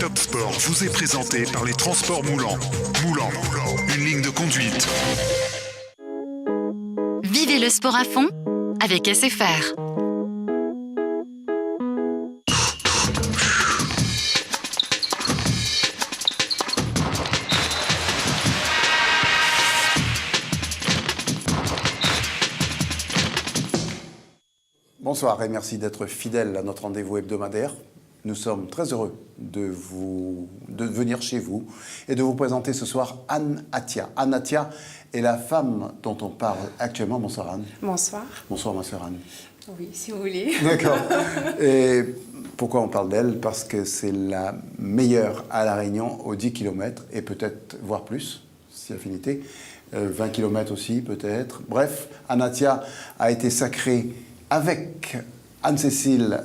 Top Sport vous est présenté par les transports Moulan. Moulan, une ligne de conduite. Vivez le sport à fond avec SFR. Bonsoir et merci d'être fidèle à notre rendez-vous hebdomadaire. Nous sommes très heureux de venir chez vous et de vous présenter ce soir Anne Attia. Anne Attia est la femme dont on parle actuellement. Bonsoir Anne. Bonsoir. Bonsoir ma sœur Anne. Oui, si vous voulez. D'accord. Et pourquoi on parle d'elle? Parce que c'est la meilleure à La Réunion aux 10 km et peut-être voire plus, si affinité. 20 km aussi peut-être. Bref, Anne Attia a été sacrée avec Anne-Cécile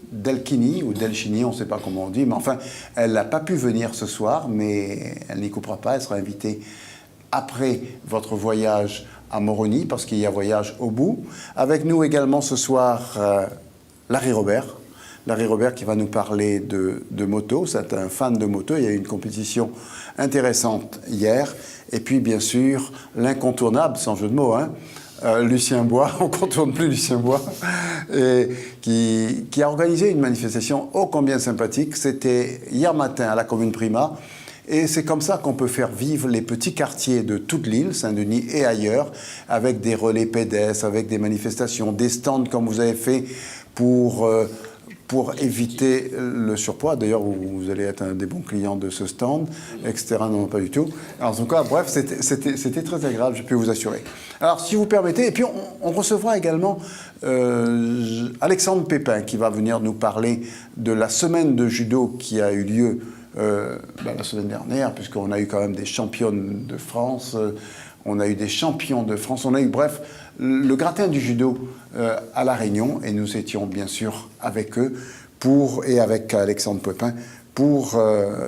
Delchini, ou Delchini, on ne sait pas comment on dit, mais enfin, elle n'a pas pu venir ce soir, mais elle n'y coupera pas, elle sera invitée après votre voyage à Moroni, parce qu'il y a voyage au bout. Avec nous également ce soir, Larry Robert. Larry Robert qui va nous parler de moto, c'est un fan de moto, il y a eu une compétition intéressante hier. Et puis bien sûr, l'incontournable, sans jeu de mots, hein, Lucien Bois, on ne contourne plus Lucien Bois, et qui a organisé une manifestation ô combien sympathique. C'était hier matin à la commune Prima, et c'est comme ça qu'on peut faire vivre les petits quartiers de toute l'île, Saint-Denis et ailleurs, avec des relais pédestres, avec des manifestations, des stands comme vous avez fait pour éviter le surpoids. D'ailleurs, vous allez être un des bons clients de ce stand, etc. Non, pas du tout. Alors, en tout cas, bref, c'était très agréable, je peux vous assurer. Alors, si vous permettez, et puis on recevra également Alexandre Pépin, qui va venir nous parler de la semaine de judo qui a eu lieu la semaine dernière, puisqu'on a eu quand même des championnes de France, on a eu des champions de France, on a eu, bref, le gratin du judo à La Réunion, et nous étions bien sûr avec eux et avec Alexandre Pépin pour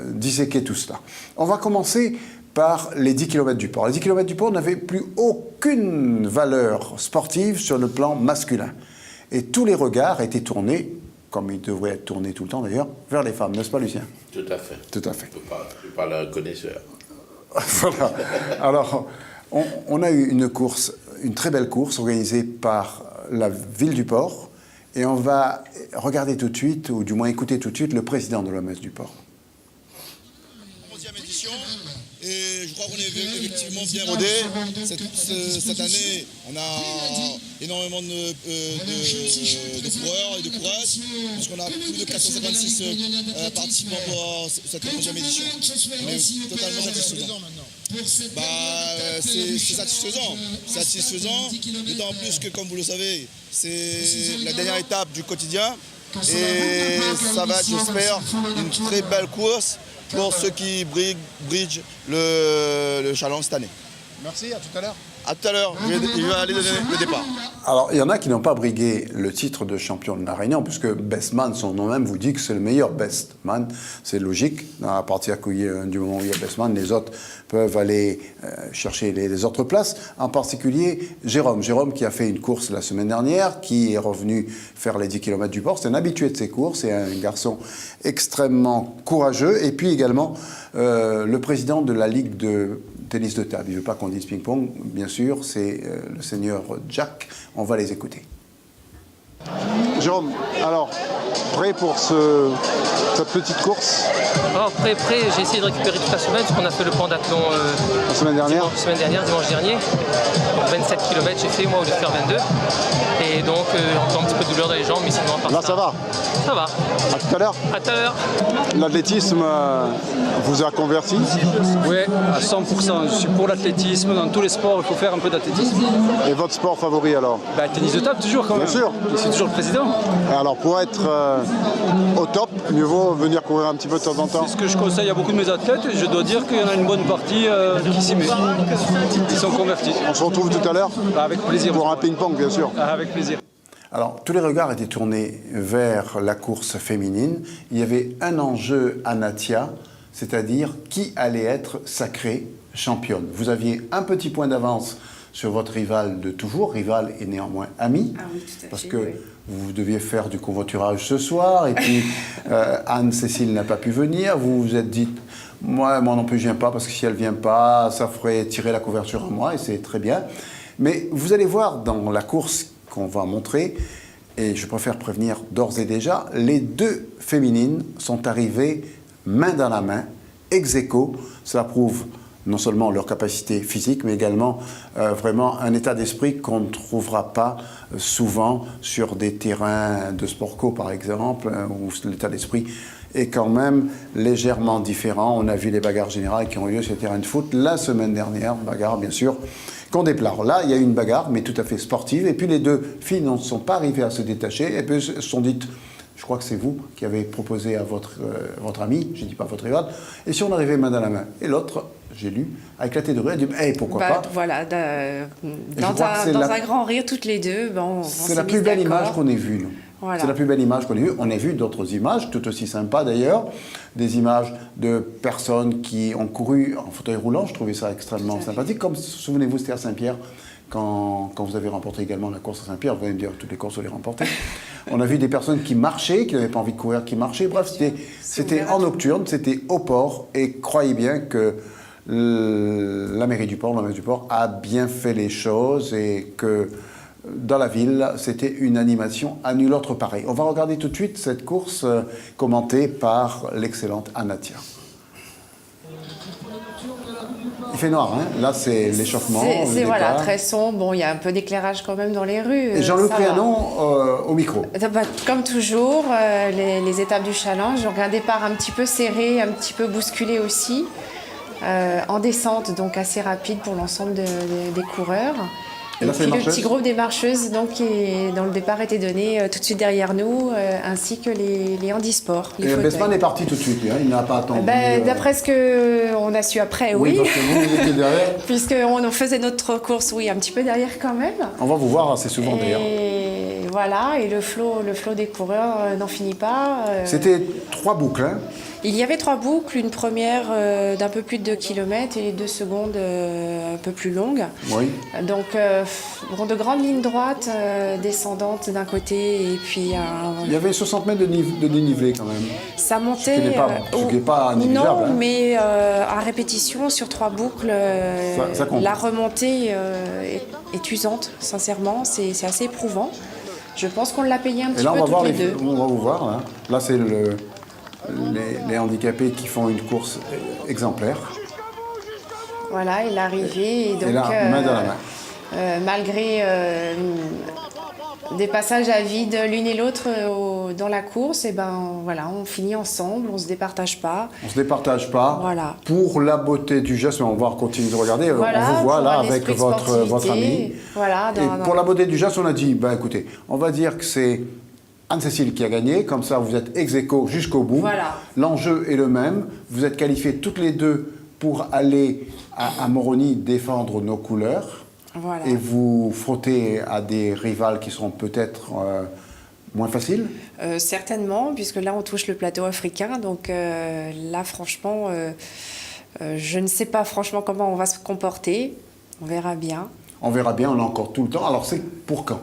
disséquer tout cela. On va commencer par les 10 km du port. Les 10 km du port n'avaient plus aucune valeur sportive sur le plan masculin. Et tous les regards étaient tournés, comme ils devraient être tournés tout le temps d'ailleurs, vers les femmes, n'est-ce pas Lucien? Tout à fait. Tout à fait. Je parle à un connaisseur. Voilà. Alors, on a eu une très belle course organisée par la ville du port, et on va regarder tout de suite, ou du moins écouter tout de suite, le président de l'OMS du port. 11e édition, et je crois qu'on est effectivement bien rodé. Cette année, on a énormément de coureurs et de coureuses, puisqu'on a plus de 456 participants pour cette 11e édition. On est totalement satisfaisant. C'est satisfaisant, d'autant plus que, comme vous le savez, c'est la dernière étape du quotidien, et ça va être, j'espère, une très belle course pour ceux qui bridgent le challenge cette année. Merci, à tout à l'heure. À tout à l'heure, je vais aller donner le départ. Alors, il y en a qui n'ont pas brigué le titre de champion de La Réunion, puisque Bestman, son nom même, vous dit que c'est le meilleur Bestman. C'est logique. À partir du moment où il y a Bestman, les autres peuvent aller chercher les autres places. En particulier, Jérôme. Jérôme qui a fait une course la semaine dernière, qui est revenu faire les 10 km du port. C'est un habitué de ces courses, c'est un garçon extrêmement courageux. Et puis également, le président de la Ligue de tennis de table. Il ne veut pas qu'on dise ping-pong, bien sûr, c'est le seigneur Jack. On va les écouter. Jérôme, alors, prêt pour cette petite course? Alors, prêt, j'ai essayé de récupérer toute la semaine, parce qu'on a fait le plan d'athlon la semaine dernière, dimanche dernier. Donc 27 km j'ai fait, moi, au lieu de faire 22. Et donc, encore un petit peu de douleur dans les jambes, mais sinon, à part là, ça va? Ça va. À tout à l'heure? À tout à l'heure. L'athlétisme vous a converti? Oui, à 100%. Je suis pour l'athlétisme. Dans tous les sports, il faut faire un peu d'athlétisme. Et votre sport favori alors? Tennis de table, toujours quand même. Bien sûr. Je suis toujours le président. Et alors, pour être au top, mieux vaut venir courir un petit peu de temps en temps? C'est ce que je conseille à beaucoup de mes athlètes. Et je dois dire qu'il y en a une bonne partie qui s'y met. Ils sont convertis. On se retrouve tout à l'heure? Avec plaisir. Pour un ping-pong, bien sûr. Avec plaisir. Alors, tous les regards étaient tournés vers la course féminine. Il y avait un enjeu à Natia, c'est-à-dire qui allait être sacrée championne. Vous aviez un petit point d'avance sur votre rival de toujours, rival et néanmoins ami, Ah oui, tout à parce fait, que oui. vous deviez faire du covoiturage ce soir, et puis Anne-Cécile n'a pas pu venir, vous vous êtes dit, moi non plus je viens pas, parce que si elle vient pas, ça ferait tirer la couverture à moi, et c'est très bien. Mais vous allez voir dans la course qu'on va montrer, et je préfère prévenir d'ores et déjà, les deux féminines sont arrivées main dans la main, ex aequo. Cela prouve non seulement leur capacité physique, mais également vraiment un état d'esprit qu'on ne trouvera pas souvent sur des terrains de sport co, par exemple, où l'état d'esprit est quand même légèrement différent. On a vu les bagarres générales qui ont eu lieu sur les terrains de foot la semaine dernière, bagarre bien sûr qu'on déplore. Là, il y a eu une bagarre, mais tout à fait sportive, et puis les deux filles ne sont pas arrivées à se détacher, et puis se sont dites, je crois que c'est vous qui avez proposé à votre ami, je ne dis pas votre rival, et si on arrivait main dans la main. Et l'autre, j'ai lu, a éclaté de rire, elle dit hey, pourquoi pas. Voilà, dans un grand rire, toutes les deux, c'est la plus belle image qu'on ait vue, nous. Voilà. C'est la plus belle image qu'on ait vue. On a vu d'autres images, tout aussi sympas d'ailleurs, des images de personnes qui ont couru en fauteuil roulant. Je trouvais ça extrêmement sympathique. Comme, souvenez-vous, c'était à Saint-Pierre, quand vous avez remporté également la course à Saint-Pierre. Vous allez me dire, toutes les courses, vous les remportez. On a vu des personnes qui marchaient, qui n'avaient pas envie de courir, qui marchaient. Bref, c'était en nocturne, c'était au port. Et croyez bien que la mairie du port, la maire du port, a bien fait les choses et que dans la ville, c'était une animation à nul autre pareil. On va regarder tout de suite cette course commentée par l'excellente Anatia. Il fait noir, hein. Là c'est l'échauffement. C'est voilà, très sombre. Bon, il y a un peu d'éclairage quand même dans les rues. Et Jean-Luc Prianon au micro. Comme toujours, les étapes du challenge, donc un départ un petit peu serré, un petit peu bousculé aussi, en descente, donc assez rapide pour l'ensemble des coureurs. Et puis le petit groupe des marcheuses dont le départ était donné tout de suite derrière nous, ainsi que les handisports. Et Besman est parti tout de suite, hein, il n'a pas attendu. D'après ce qu'on a su après, oui. Parce que vous étiez derrière. Puisqu'on faisait notre course, oui, un petit peu derrière quand même. On va vous voir assez souvent d'ailleurs. Et voilà, et le flot des coureurs n'en finit pas. C'était 3 boucles, hein. Il y avait 3 boucles, une première d'un peu plus de 2 km et les 2 secondes un peu plus longues. Oui. Donc, de grandes lignes droites, descendantes d'un côté et puis... Il y avait 60 mètres de dénivelé quand même. Ça montait... Ce qui n'est pas négligeable. Non, hein. mais à répétition, sur 3 boucles, ça compte. La remontée est usante, sincèrement. C'est assez éprouvant. Je pense qu'on l'a payé un petit peu toutes les deux. On va vous voir, hein. Là c'est les handicapés qui font une course exemplaire. Voilà, et l'arrivée. Et là, main dans la main. Malgré des passages à vide l'une et l'autre dans la course, et voilà, on finit ensemble, on ne se départage pas. On ne se départage pas. Voilà. Pour la beauté du geste, on va continuer de regarder. Voilà, on vous voit là avec votre ami. Voilà, pour la beauté du geste, on a dit, écoutez, on va dire que c'est Anne-Cécile qui a gagné, comme ça vous êtes ex aequo jusqu'au bout. Voilà. L'enjeu est le même, vous êtes qualifiés toutes les deux pour aller à Moroni défendre nos couleurs. Voilà. Et vous frottez à des rivales qui seront peut-être moins faciles. Certainement, puisque là on touche le plateau africain, donc là franchement, je ne sais pas franchement comment on va se comporter, on verra bien. On verra bien, on a encore tout le temps. Alors c'est pour quand ?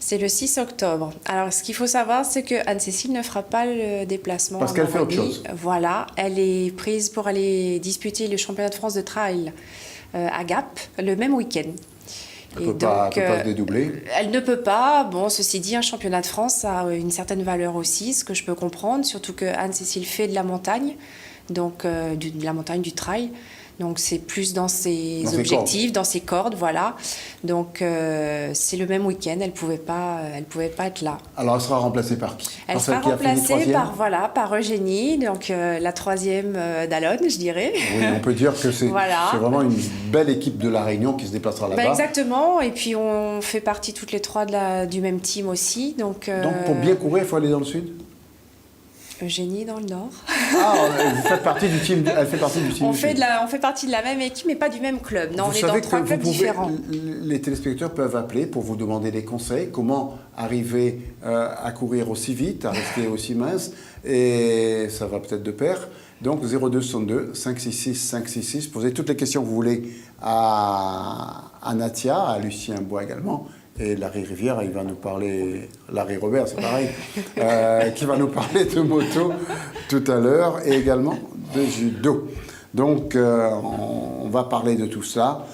C'est le 6 octobre. Alors, ce qu'il faut savoir, c'est que Anne-Cécile ne fera pas le déplacement. Parce qu'elle fait autre chose. Voilà, elle est prise pour aller disputer le championnat de France de trail à Gap le même week-end. Elle ne peut pas se dédoubler. Elle ne peut pas. Bon, ceci dit, un championnat de France a une certaine valeur aussi, ce que je peux comprendre, surtout que Anne-Cécile fait de la montagne, donc de la montagne, du trail. Donc c'est plus dans ses objectifs, dans ses cordes, voilà. Donc c'est le même week-end, elle pouvait pas être là. Alors elle sera remplacée par qui ? Elle sera remplacée par Eugénie, donc la 3e d'Alonne, je dirais. Oui, on peut dire que c'est vraiment une belle équipe de La Réunion qui se déplacera là-bas. Exactement, et puis on fait partie toutes les 3 du même team aussi. Donc pour bien courir, il faut aller dans le sud ? Eugénie dans le Nord. Ah, vous faites partie du team. Elle fait partie du team. On fait partie de la même équipe, mais pas du même club. Non, on est dans 3 clubs différents. Les téléspectateurs peuvent appeler pour vous demander des conseils. Comment arriver à courir aussi vite, à rester aussi mince, et ça va peut-être de pair. Donc 0262 566 566. Posez toutes les questions que vous voulez à Natia, à Lucien Bois également, Et Larry Rivière, il va nous parler, Larry Robert, c'est pareil, qui va nous parler de moto tout à l'heure et également de judo. Donc, on va parler de tout ça.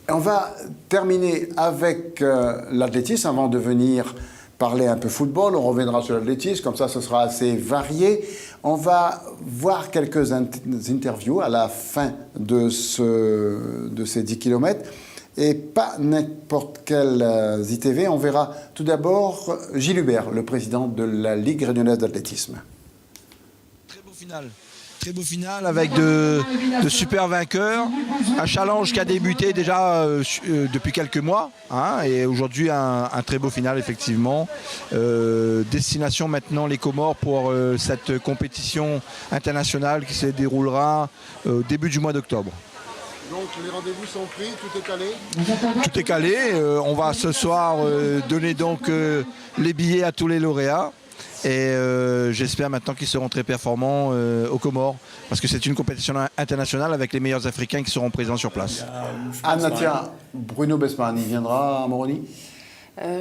On va terminer avec l'athlétisme avant de venir parler un peu football. On reviendra sur l'athlétisme, comme ça ce sera assez varié. On va voir quelques interviews à la fin de ces 10 km. Et pas n'importe quel ITV. On verra tout d'abord Gilles Hubert, le président de la Ligue réunionnaise d'athlétisme. Très beau final. Très beau final avec de super vainqueurs. Un challenge qui a débuté déjà depuis quelques mois. Et aujourd'hui, un très beau final, effectivement. Destination maintenant les Comores pour cette compétition internationale qui se déroulera au début du mois d'octobre. Donc les rendez-vous sont pris, tout est calé? Tout est calé. On va ce soir donner donc les billets à tous les lauréats. Et j'espère maintenant qu'ils seront très performants aux Comores, parce que c'est une compétition internationale avec les meilleurs Africains qui seront présents sur place. Anna, tiens, Bruno Besman, il viendra à Moroni?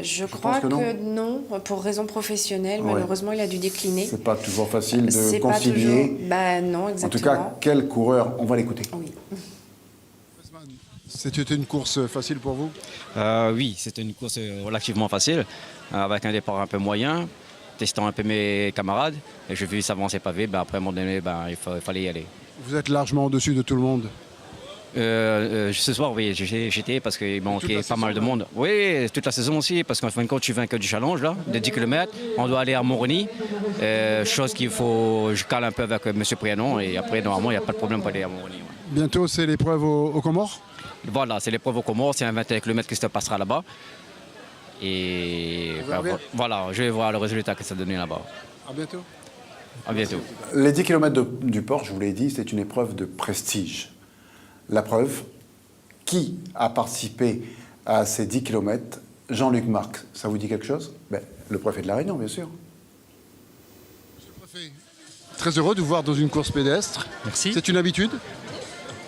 Je crois que non, pour raison professionnelle. Ouais. Malheureusement, il a dû décliner. C'est pas toujours facile de concilier. Toujours... non, exactement. En tout cas, quel coureur? On va l'écouter. Oui. C'était une course facile pour vous? Oui, c'était une course relativement facile, avec un départ un peu moyen, testant un peu mes camarades. Et j'ai vu s'avancer pavé, après à un moment donné, il fallait y aller. Vous êtes largement au-dessus de tout le monde? Ce soir, oui, j'étais parce qu'il manquait pas mal de monde. Oui, toute la saison aussi, parce qu'en fin de compte, je suis vainqueur du challenge, là, de 10 km. On doit aller à Moroni, chose qu'il faut, je cale un peu avec M. Prianon, et après, normalement, il n'y a pas de problème pour aller à Moroni. Ouais. Bientôt, c'est l'épreuve aux Comores? Voilà, c'est l'épreuve aux Comores, c'est un 21 km qui se passera là-bas. Et voilà, je vais voir le résultat que ça donne là-bas. À bientôt. À bientôt. Les 10 km du port, je vous l'ai dit, c'est une épreuve de prestige. La preuve, qui a participé à ces 10 km? Jean-Luc Marx, ça vous dit quelque chose? Le préfet de La Réunion, bien sûr. Monsieur le préfet, très heureux de vous voir dans une course pédestre. Merci. C'est une habitude?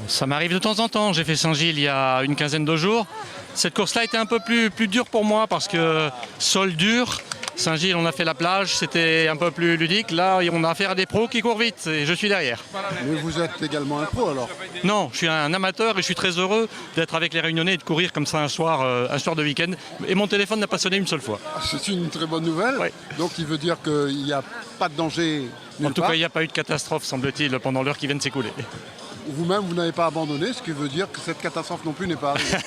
Ça m'arrive de temps en temps. J'ai fait Saint-Gilles il y a une quinzaine de jours. Cette course-là était un peu plus dure pour moi parce que sol dur. Saint-Gilles, on a fait la plage, c'était un peu plus ludique. Là, on a affaire à des pros qui courent vite et je suis derrière. Mais vous êtes également un pro alors? Non, je suis un amateur et je suis très heureux d'être avec les Réunionnais et de courir comme ça un soir de week-end. Et mon téléphone n'a pas sonné une seule fois. C'est une très bonne nouvelle. Oui. Donc il veut dire qu'il n'y a pas de danger nulle En tout part. cas, il n'y a pas eu de catastrophe, semble-t-il, pendant l'heure qui vient de s'écouler. Vous-même, vous n'avez pas abandonné, ce qui veut dire que cette catastrophe non plus n'est pas arrivée.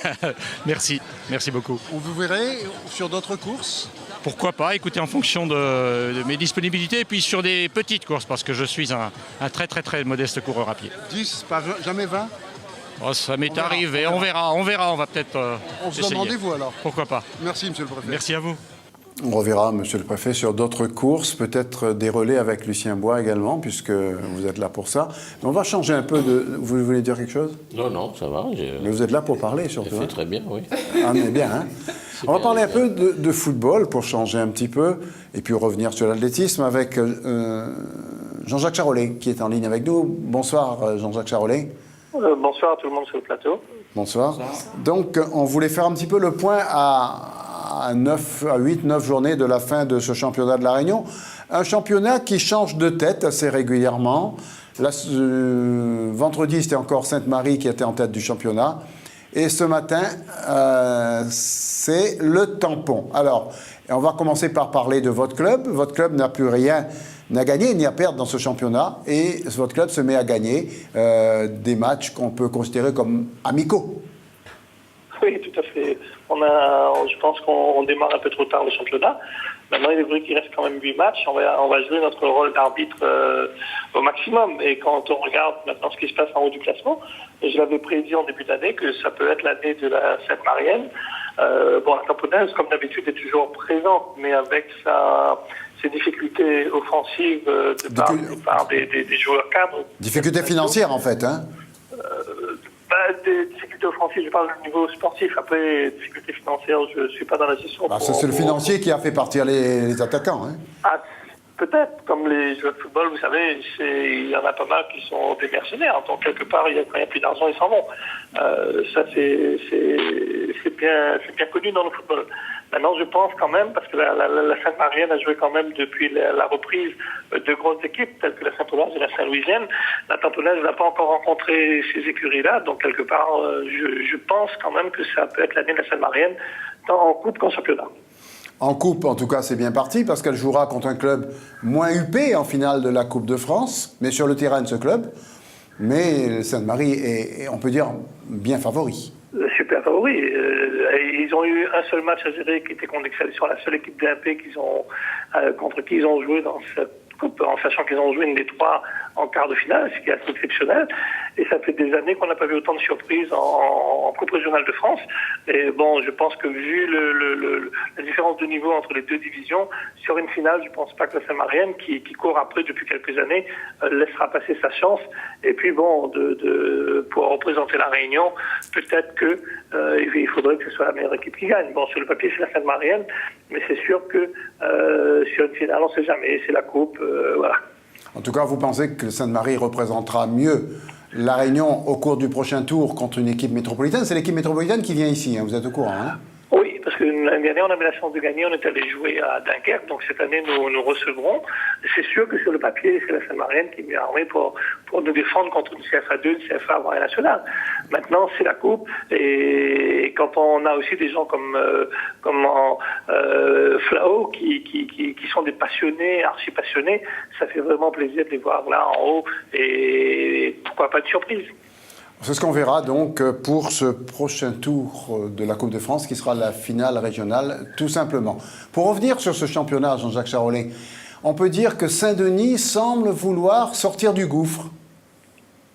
Merci beaucoup. On vous verrait sur d'autres courses? Pourquoi pas, écoutez, en fonction de mes disponibilités et puis sur des petites courses, parce que je suis un très très très modeste coureur à pied. 10, pas jamais 20? Oh, ça m'est arrivé, on verra, on va peut-être On se donne rendez-vous alors? Pourquoi pas. Merci monsieur le préfet. Merci à vous. On reverra, monsieur le préfet, sur d'autres courses, peut-être des relais avec Lucien Bois également, puisque vous êtes là pour ça. Mais on va changer un peu de... Vous voulez dire quelque chose? Non, ça va. Mais vous êtes là pour parler, surtout. J'ai fait très bien, oui. Ah, mais bien, hein. On va parler un peu de football, pour changer un petit peu, et puis revenir sur l'athlétisme avec Jean-Jacques Charolais, qui est en ligne avec nous. Bonsoir, Jean-Jacques Charolais. Bonsoir à tout le monde sur le plateau. Bonsoir. Donc, on voulait faire un petit peu le point à 8-9 journées de la fin de ce championnat de La Réunion. Un championnat qui change de tête assez régulièrement. Vendredi, c'était encore Sainte-Marie qui était en tête du championnat. Et ce matin, c'est le tampon. Alors, on va commencer par parler de votre club. Votre club n'a plus rien à gagner ni à perdre dans ce championnat. Et votre club se met à gagner des matchs qu'on peut considérer comme amicaux. Oui, tout à fait. Je pense qu'on démarre un peu trop tard le championnat. Maintenant, il est vrai qu'il reste quand même 8 matchs. On va jouer notre rôle d'arbitre au maximum. Et quand on regarde maintenant ce qui se passe en haut du classement, je l'avais prédit en début d'année que ça peut être l'année de la Sainte-Marienne. La tamponnaise, comme d'habitude, est toujours présente, mais avec ses difficultés offensives de part des joueurs cadres. Difficultés financières, en fait, hein? Des difficultés offensives, je parle du niveau sportif. Après, difficultés financières, je ne suis pas dans la gestion. C'est le financier qui a fait partir les attaquants. Hein? Peut-être, comme les joueurs de football, vous savez, il y en a pas mal qui sont des mercenaires. Donc, quelque part, quand il n'y a plus d'argent, ils s'en vont. Ça, c'est bien connu dans le football. Maintenant, je pense quand même, parce que la Sainte-Marienne a joué quand même depuis la reprise de grosses équipes, telles que la Saint-Paulage et la Saint-Louisienne. La Tamponnage n'a pas encore rencontré ces écuries-là, donc quelque part, je pense quand même que ça peut être l'année de la Sainte-Marienne, tant en coupe qu'en championnat. En coupe, en tout cas, c'est bien parti, parce qu'elle jouera contre un club moins huppé en finale de la Coupe de France, mais sur le terrain de ce club. Mais Sainte-Marie est, on peut dire, bien favori. Super favori. Ils ont eu un seul match à gérer qui était contre Excelsior, la seule équipe d'AP contre qui ils ont joué dans cette coupe, en sachant qu'ils ont joué une des 3 en quart de finale, ce qui est assez exceptionnel. Et ça fait des années qu'on n'a pas vu autant de surprises en Coupe régionale de France. Et bon, je pense que vu la différence de niveau entre les 2 divisions, sur une finale, je ne pense pas que la Saint-Marienne, qui court après depuis quelques années, laissera passer sa chance. Et puis bon, pour représenter la Réunion, peut-être que il faudrait que ce soit la meilleure équipe qui gagne. Bon, sur le papier, c'est la Sainte-Marienne, mais c'est sûr que sur une finale, on ne sait jamais. C'est la Coupe, voilà. En tout cas, vous pensez que Sainte-Marie représentera mieux la Réunion au cours du prochain tour contre une équipe métropolitaine? C'est l'équipe métropolitaine qui vient ici, hein, vous êtes au courant, hein? Oui, parce que l'année dernière, on avait la chance de gagner, on est allé jouer à Dunkerque, donc cette année, nous recevrons. C'est sûr que sur le papier, c'est la Sainte-Marienne qui est mieux armée pour nous défendre contre une CFA2, une CFA Voie nationale. Maintenant, c'est la Coupe, et quand on a aussi des gens comme Flao, qui sont des passionnés, archi-passionnés, ça fait vraiment plaisir de les voir là en haut, et pourquoi pas de surprise. C'est ce qu'on verra donc pour ce prochain tour de la Coupe de France qui sera la finale régionale, tout simplement. Pour revenir sur ce championnat, Jean-Jacques Charolais, on peut dire que Saint-Denis semble vouloir sortir du gouffre.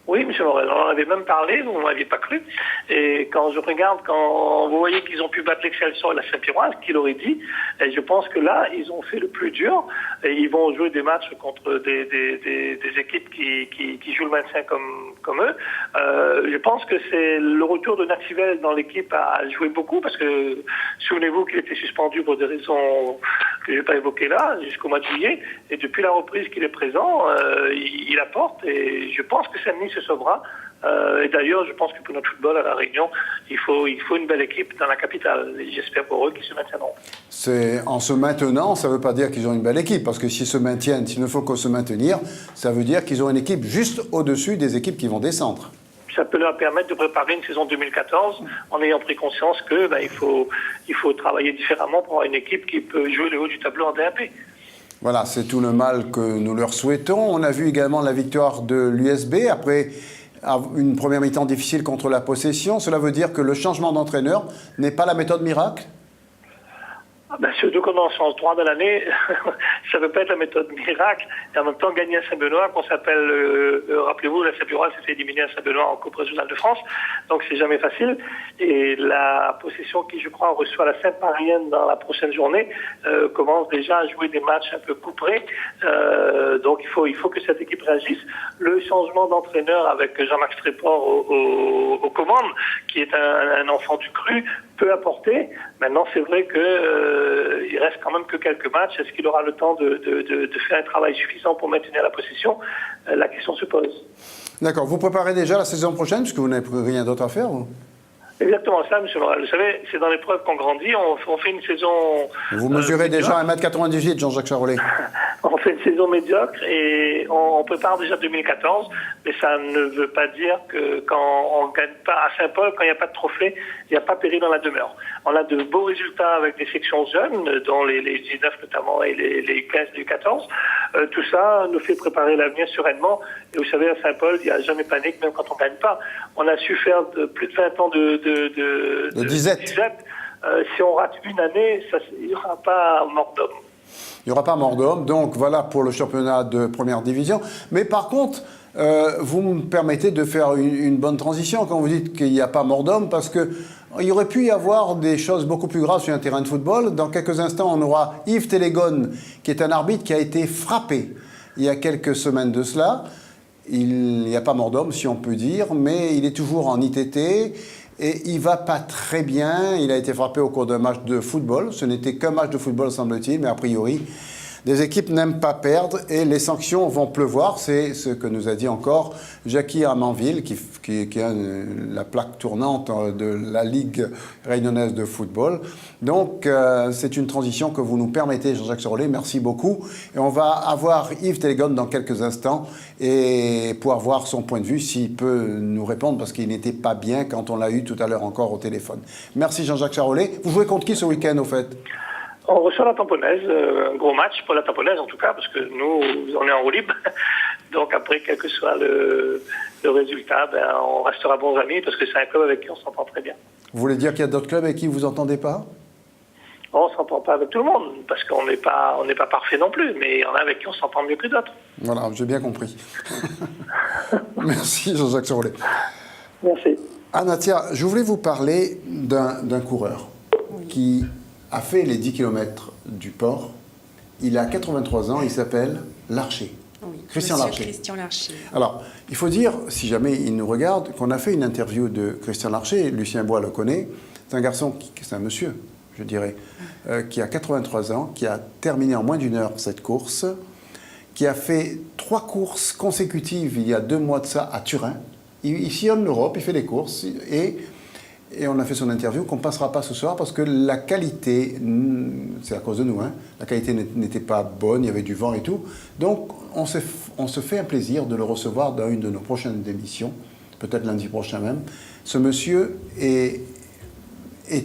Oui, M. Morel, on en avait même parlé, vous ne m'aviez pas cru. Et quand je regarde, quand vous voyez qu'ils ont pu battre l'Excelsior et la Saint-Pierroise, qui l'aurait dit, et je pense que là, ils ont fait le plus dur. Et ils vont jouer des matchs contre des équipes qui jouent le maintien comme eux. Je pense que c'est le retour de Nativelle dans l'équipe a joué beaucoup, parce que souvenez-vous qu'il était suspendu pour des raisons que je n'ai pas évoquées là, jusqu'au mois de juillet. Et depuis la reprise qu'il est présent, il apporte. Et je pense que Saint-Denis se sauvera. Et d'ailleurs, je pense que pour notre football à La Réunion, il faut une belle équipe dans la capitale. Et j'espère pour eux qu'ils se maintiendront. En se maintenant, ça ne veut pas dire qu'ils ont une belle équipe, parce que s'ils se maintiennent, s'il ne faut que se maintenir, ça veut dire qu'ils ont une équipe juste au-dessus des équipes qui vont descendre. Ça peut leur permettre de préparer une saison 2014 en ayant pris conscience que il faut travailler différemment pour avoir une équipe qui peut jouer le haut du tableau en DAP. Voilà, c'est tout le mal que nous leur souhaitons. On a vu également la victoire de l'USB après une première mi-temps difficile contre la possession. Cela veut dire que le changement d'entraîneur n'est pas la méthode miracle? Surtout quand on change 3 de l'année, ça ne peut pas être la méthode miracle. Et en même temps, gagner à Saint-Benoît, qu'on s'appelle, rappelez-vous, la Saint-Pierroise s'est fait éliminer à Saint-Benoît en Coupe régionale de France. Donc c'est jamais facile. Et la possession qui, je crois, reçoit la Sainte-Marienne dans la prochaine journée, commence déjà à jouer des matchs un peu couperés. Donc il faut que cette équipe réagisse. Le changement d'entraîneur avec Jean-Max Tréport aux commandes, qui est un enfant du cru, peut apporter. Maintenant, c'est vrai que il reste quand même que quelques matchs. Est-ce qu'il aura le temps de faire un travail suffisant pour maintenir la possession? La question se pose. D'accord. Vous préparez déjà la saison prochaine, puisque vous n'avez rien d'autre à faire, vous? Exactement ça, M. Morel. Vous savez, c'est dans l'épreuve qu'on grandit. On fait une saison... Vous mesurez déjà 1m98, Jean-Jacques Charolais. On fait une saison médiocre et on prépare déjà 2014. Mais ça ne veut pas dire que quand on ne gagne pas à Saint-Paul, quand il n'y a pas de trophée, il n'y a pas péril dans la demeure. On a de beaux résultats avec des sections jeunes, dont les 19 notamment et les 15 du 14. Tout ça nous fait préparer l'avenir sereinement. Et vous savez, à Saint-Paul, il n'y a jamais panique, même quand on ne gagne pas. On a su faire plus de 20 ans de disette. Si on rate une année, il n'y aura pas mort d'homme. Il n'y aura pas mort d'homme, donc voilà pour le championnat de première division. Mais par contre, vous me permettez de faire une bonne transition quand vous dites qu'il n'y a pas mort d'homme, parce qu'il y aurait pu y avoir des choses beaucoup plus graves sur un terrain de football. Dans quelques instants, on aura Yves Télégone, qui est un arbitre qui a été frappé il y a quelques semaines de cela. Il n'y a pas mort d'homme, si on peut dire, mais il est toujours en ITT et il va pas très bien. Il a été frappé au cours d'un match de football. Ce n'était qu'un match de football, semble-t-il, mais a priori, Des équipes n'aiment pas perdre et les sanctions vont pleuvoir. C'est ce que nous a dit encore Jackie Armanville, qui est la plaque tournante de la Ligue réunionnaise de football. Donc, c'est une transition que vous nous permettez, Jean-Jacques Sorollet. Merci beaucoup. Et on va avoir Yves Télégone dans quelques instants et pouvoir voir son point de vue, s'il peut nous répondre, parce qu'il n'était pas bien quand on l'a eu tout à l'heure encore au téléphone. Merci Jean-Jacques Sorollet. Vous jouez contre qui ce week-end, au fait ? On reçoit la Tamponnaise, un gros match pour la Tamponnaise en tout cas, parce que nous, on est en roue libre. Donc après, quel que soit le résultat, on restera bons amis, parce que c'est un club avec qui on s'entend très bien. Vous voulez dire qu'il y a d'autres clubs avec qui vous n'entendez pas ? On ne s'entend pas avec tout le monde, parce qu'on n'est pas parfait non plus, mais il y en a avec qui on s'entend mieux que d'autres. Voilà, j'ai bien compris. Merci Jean-Jacques Sorollet. Merci. Anna, tiens, je voulais vous parler d'un coureur qui a fait les 10 km du port. Il a 83 ans, il s'appelle Larcher. Oui, Christian Larcher. Christian Larcher. Alors, il faut dire, si jamais il nous regarde, qu'on a fait une interview de Christian Larcher, Lucien Bois le connaît, c'est un garçon, c'est un monsieur, je dirais, qui a 83 ans, qui a terminé en moins d'une heure cette course, qui a fait 3 courses consécutives il y a 2 mois de ça à Turin. Il sillonne l'Europe, il fait des courses et on a fait son interview qu'on ne passera pas ce soir parce que la qualité, c'est à cause de nous, hein, la qualité n'était pas bonne, il y avait du vent et tout. Donc on se fait un plaisir de le recevoir dans une de nos prochaines émissions, peut-être lundi prochain même. Ce monsieur est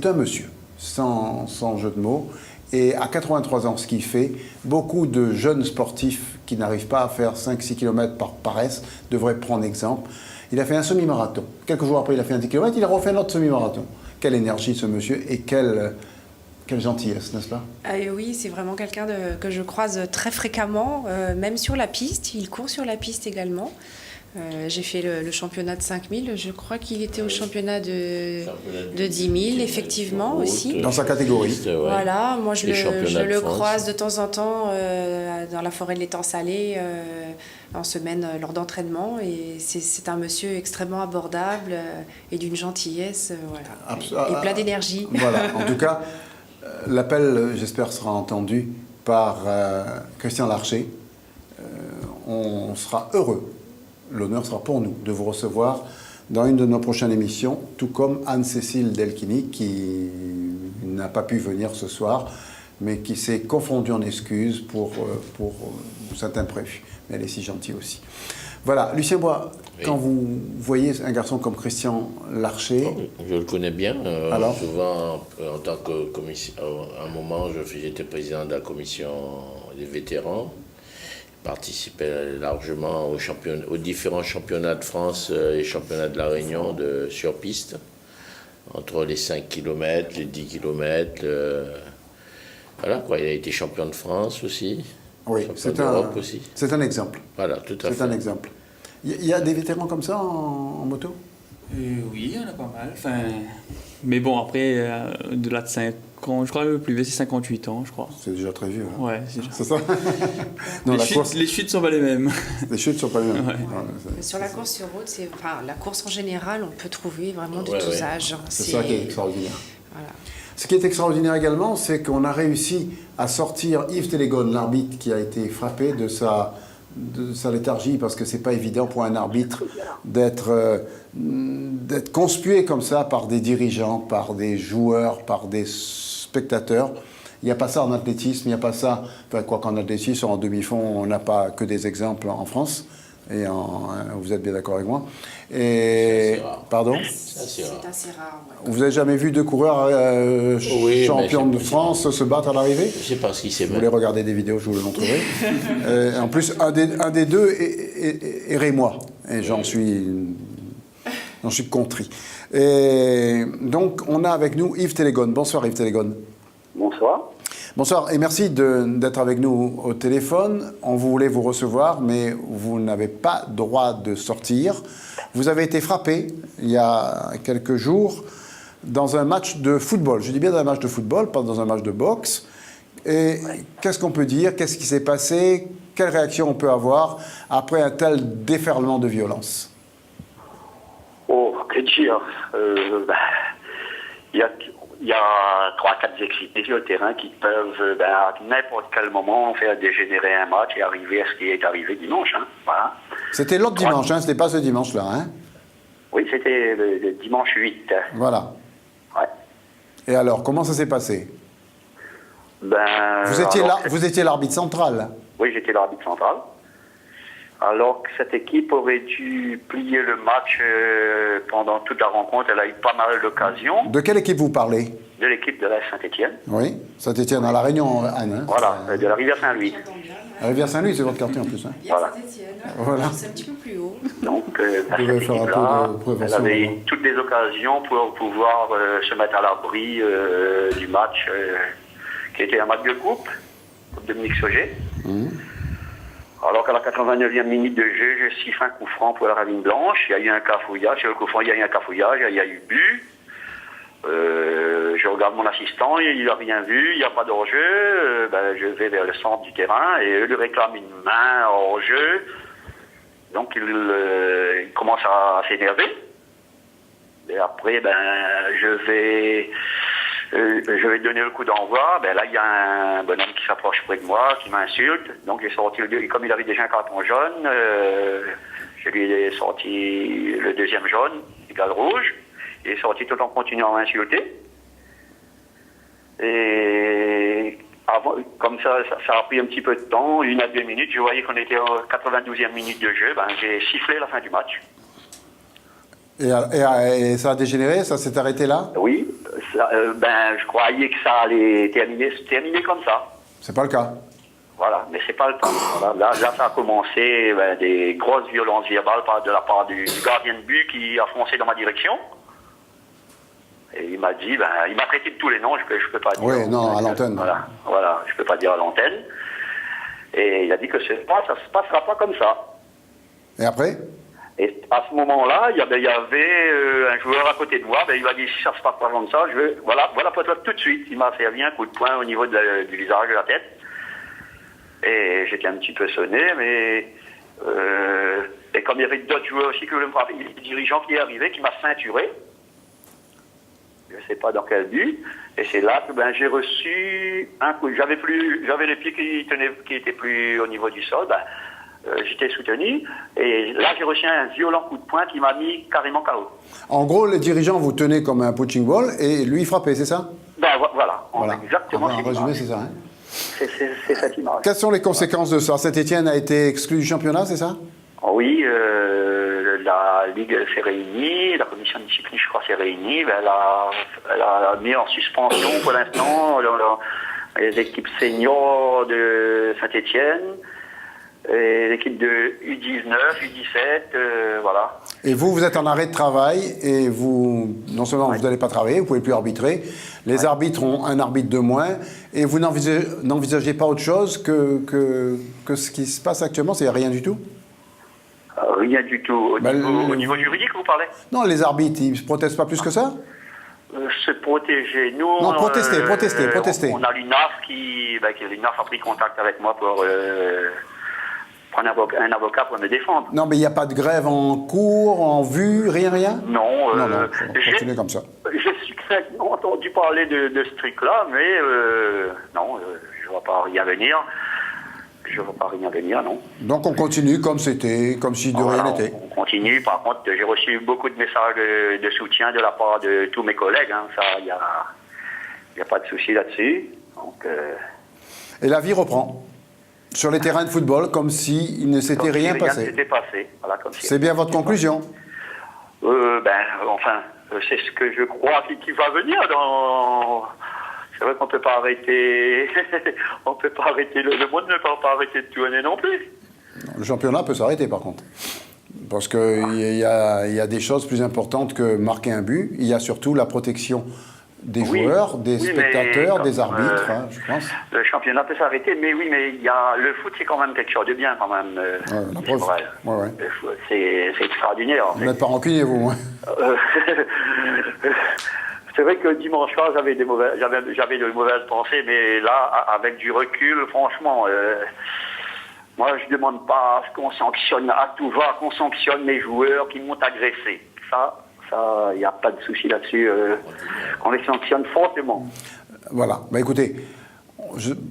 un monsieur, sans jeu de mots. Et à 83 ans, ce qu'il fait, beaucoup de jeunes sportifs qui n'arrivent pas à faire 5-6 km par paresse devraient prendre exemple. Il a fait un semi-marathon. Quelques jours après, il a fait un 10 km, il a refait un autre semi-marathon. Quelle énergie ce monsieur et quelle gentillesse, n'est-ce pas ? Oui, c'est vraiment quelqu'un que je croise très fréquemment, même sur la piste. Il court sur la piste également. J'ai fait le championnat de 5000. Je crois qu'il était au championnat de 10 000, effectivement, aussi. Dans sa catégorie. Voilà, moi je le croise de temps en temps dans la forêt de l'étang salé, en semaine lors d'entraînement. Et c'est un monsieur extrêmement abordable et d'une gentillesse, voilà. Et plein d'énergie. Voilà, en tout cas, l'appel, j'espère, sera entendu par Christian Larcher. On sera heureux. L'honneur sera pour nous de vous recevoir dans une de nos prochaines émissions, tout comme Anne-Cécile Delchini, qui n'a pas pu venir ce soir, mais qui s'est confondue en excuses pour cet imprévu. Mais elle est si gentille aussi. Voilà, Lucien Bois, oui. Quand vous voyez un garçon comme Christian Larcher... Je le connais bien. Alors souvent, en tant que commission, à un moment, j'étais président de la commission des vétérans. Participait largement aux différents championnats de France et championnats de la Réunion sur piste, entre les 5 km, les 10 km. Voilà, quoi. Il a été champion de France aussi. Oui, c'est un exemple. Voilà, tout à fait. C'est un exemple. Il y a des vétérans comme ça en moto ? Oui, il y en a pas mal. Enfin, mais bon, après, au-delà de 5 ans, je crois que le plus vieux, c'est 58 ans, je crois. C'est déjà très vieux. Hein. Ouais, c'est ça. Non, les chutes ne sont pas les mêmes. Les chutes ne sont pas les mêmes. Ouais. Ouais, sur la course sur route, la course en général, on peut trouver vraiment de tous âges. C'est ça qui est extraordinaire. Voilà. Ce qui est extraordinaire également, c'est qu'on a réussi à sortir Yves Télégone, l'arbitre qui a été frappé de sa léthargie, parce que c'est pas évident pour un arbitre d'être conspué comme ça par des dirigeants, par des joueurs, par des spectateurs. Il n'y a pas ça en athlétisme, il n'y a pas ça, enfin quoi qu'en athlétisme, en demi-fond, on n'a pas que des exemples en France, et vous êtes bien d'accord avec moi. Et, c'est rare. Pardon ? C'est assez rare. Ouais. Vous n'avez jamais vu 2 coureurs champions de France se battre à l'arrivée ? Je ne sais pas ce qui s'est passé. Vous voulez regarder des vidéos, je vous le montrerai. En plus, un des deux est rémois, et j'en suis contrit. Et donc, on a avec nous Yves Télégone. Bonsoir Yves Télégone. Bonsoir. Bonsoir et merci d'être avec nous au téléphone. On voulait vous recevoir, mais vous n'avez pas droit de sortir. Vous avez été frappé il y a quelques jours dans un match de football. Je dis bien dans un match de football, pas dans un match de boxe. Et qu'est-ce qu'on peut dire ? Qu'est-ce qui s'est passé ? Quelle réaction on peut avoir après un tel déferlement de violence ? Oh, que dire il y a 3-4 excités sur le terrain qui peuvent, à n'importe quel moment, faire dégénérer un match et arriver à ce qui est arrivé dimanche. Hein. Voilà. C'était l'autre dimanche, hein, c'était pas ce dimanche-là. Hein. Oui, c'était le dimanche 8. Voilà. Ouais. Et alors, comment ça s'est passé? Vous étiez l'arbitre central. Oui, j'étais l'arbitre central. Alors que cette équipe aurait dû plier le match pendant toute la rencontre, elle a eu pas mal d'occasions. De quelle équipe vous parlez? De l'équipe de la Saint-Étienne. Oui, Saint-Étienne à La Réunion, Anne. Hein, voilà, de la rivière Saint-Louis. La rivière Saint-Louis, c'est votre quartier en plus. Hein. Voilà. Voilà. C'est un petit peu plus haut. Donc, cette équipe-là, elle avait eu toutes les occasions pour pouvoir se mettre à l'abri du match qui était un match de coupe Dominique Sauger. Alors qu'à la 89e minute de jeu, je siffle un coup franc pour la Ravine Blanche. Il y a eu un cafouillage. Sur le coup franc, il y a eu un cafouillage. Il y a eu but. Je regarde mon assistant, il n'a rien vu, il n'y a pas d'hors-jeu. Je vais vers le centre du terrain et eux lui réclament une main hors-jeu. Donc il commence à s'énerver. Et après, je vais donner le coup d'envoi. Là, il y a un bonhomme qui s'approche près de moi, qui m'insulte. Donc j'ai sorti comme il avait déjà un carton jaune, je lui ai sorti le deuxième jaune, égal rouge. Il est sorti tout en continuant à m'insulter. Et comme ça a pris un petit peu de temps, 1 à 2 minutes. Je voyais qu'on était en 92e minute de jeu. J'ai sifflé la fin du match. Et ça a dégénéré? Ça s'est arrêté là? Oui. Je croyais que ça allait terminer comme ça. C'est pas le cas. Voilà, mais c'est pas le cas. Voilà, là, ça a commencé des grosses violences verbales de la part du gardien de but qui a foncé dans ma direction. Et il m'a dit, il m'a traité de tous les noms, je peux pas dire. Oui, non, à l'antenne. Voilà, je peux pas dire à l'antenne. Et il a dit que ça se passera pas comme ça. Et après? Et à ce moment-là, il y avait un joueur à côté de moi, il m'a dit, si ça se passe pas comme ça, voilà pour toi tout de suite. Il m'a servi un coup de poing au niveau du visage, de la tête. Et j'étais un petit peu sonné, mais et comme il y avait d'autres joueurs aussi que le dirigeant qui est arrivé, qui m'a ceinturé. Je ne sais pas dans quel but, et c'est là que j'ai reçu un coup. J'avais les pieds qui étaient plus au niveau du sol, j'étais soutenu, et là j'ai reçu un violent coup de poing qui m'a mis carrément KO. En gros, le dirigeant vous tenait comme un punching ball, et lui il frappait, c'est ça? Voilà. Exactement. En résumé, c'est ça. Hein, c'est cette image. Quelles sont les conséquences de ça? Saint-Étienne a été exclu du championnat, c'est ça? Oui, la Ligue s'est réunie, la commission de discipline, je crois, s'est réunie. Elle a mis en suspension pour l'instant les équipes seniors de Saint-Étienne, et l'équipe de U19, U17, voilà. Et vous êtes en arrêt de travail, et non seulement vous n'allez pas travailler, vous ne pouvez plus arbitrer, les arbitres ont un arbitre de moins, et vous n'envisagez pas autre chose que ce qui se passe actuellement, c'est rien du tout? Rien du tout. Au niveau juridique, vous parlez? Non, les arbitres, ils ne protestent pas plus que ça? Se protéger. Nous, non, protester. On a l'UNAF l'UNAF a pris contact avec moi pour prendre un avocat pour me défendre. Non, mais il n'y a pas de grève en cours, en vue, rien? Non. Continuez comme ça. J'ai succinctement entendu parler de ce truc-là, mais non, je ne vois pas rien venir. Je ne vois pas rien venir, non. Donc on continue comme c'était, comme si de rien n'était. On continue. Par contre, j'ai reçu beaucoup de messages de soutien de la part de tous mes collègues. Hein. Ça, il n'y a pas de souci là-dessus. Donc, Et la vie reprend sur les terrains de football comme s'il ne s'était rien passé. Voilà, c'est bien votre conclusion? C'est ce que je crois qui va venir dans... C'est vrai qu'on ne peut pas arrêter, le monde ne peut pas arrêter de tourner non plus. Le championnat peut s'arrêter par contre. Parce qu'il y a des choses plus importantes que marquer un but. Il y a surtout la protection des joueurs, des spectateurs, des arbitres, je pense. Le championnat peut s'arrêter, mais le foot c'est quand même quelque chose de bien quand même. La preuve. C'est extraordinaire. Vous n'êtes pas rancunier vous, C'est vrai que dimanche soir, j'avais de mauvaises pensées, mais là, avec du recul, franchement, moi, je ne demande pas à ce qu'on sanctionne à tout va, qu'on sanctionne les joueurs qui m'ont agressé. Ça Ça, il n'y a pas de souci là-dessus. On les sanctionne fortement. Voilà. Bah, écoutez,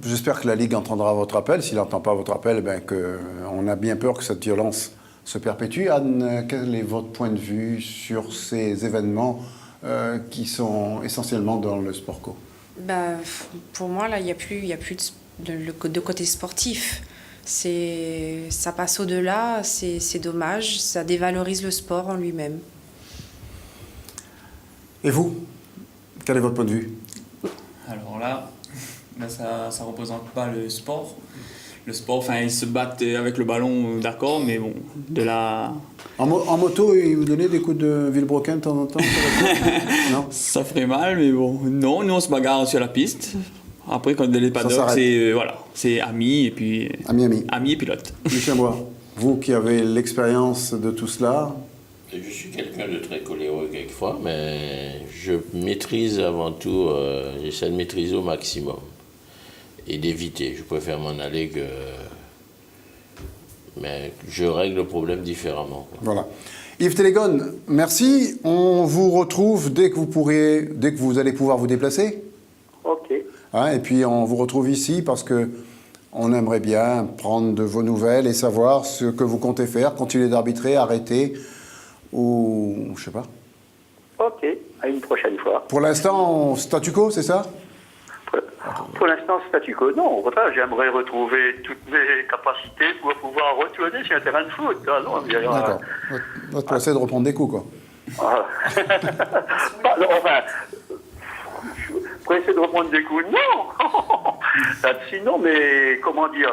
j'espère que la Ligue entendra votre appel. S'il n'entend pas votre appel, on a bien peur que cette violence se perpétue. Anne, quel est votre point de vue sur ces événements qui sont essentiellement dans le sport co? Pour moi, là, il n'y a plus de côté sportif. Ça passe au-delà, c'est dommage, ça dévalorise le sport en lui-même. Et vous, quel est votre point de vue? Alors là, ça ne représente pas le sport. Le sport, ils se battent avec le ballon, d'accord, mais bon, de la... En moto, ils vous donnaient des coups de vilebrequin de temps en temps? Non. Ça ferait mal, mais bon, non, nous on se bagarre sur la piste. Après, quand les paddocks, c'est amis et puis... Amis et pilote. Michel Bois, vous qui avez l'expérience de tout cela... Je suis quelqu'un de très coléreux quelquefois, mais je maîtrise avant tout, j'essaie de maîtriser au maximum et d'éviter. Je préfère m'en aller que... Mais je règle le problème différemment. Voilà. Yves Télégone, merci. On vous retrouve dès que vous allez pouvoir vous déplacer. Ok. Et puis on vous retrouve ici parce que on aimerait bien prendre de vos nouvelles et savoir ce que vous comptez faire, continuer d'arbitrer, arrêter ou je sais pas. Ok, à une prochaine fois. Pour l'instant, statu quo, c'est ça? Pour l'instant, statu quo. Non, au contraire, j'aimerais retrouver toutes mes capacités pour pouvoir retourner sur un terrain de foot. D'accord. Votre plan, c'est de reprendre des coups, quoi. Pour essayer de reprendre des coups, non. Sinon, mais comment dire,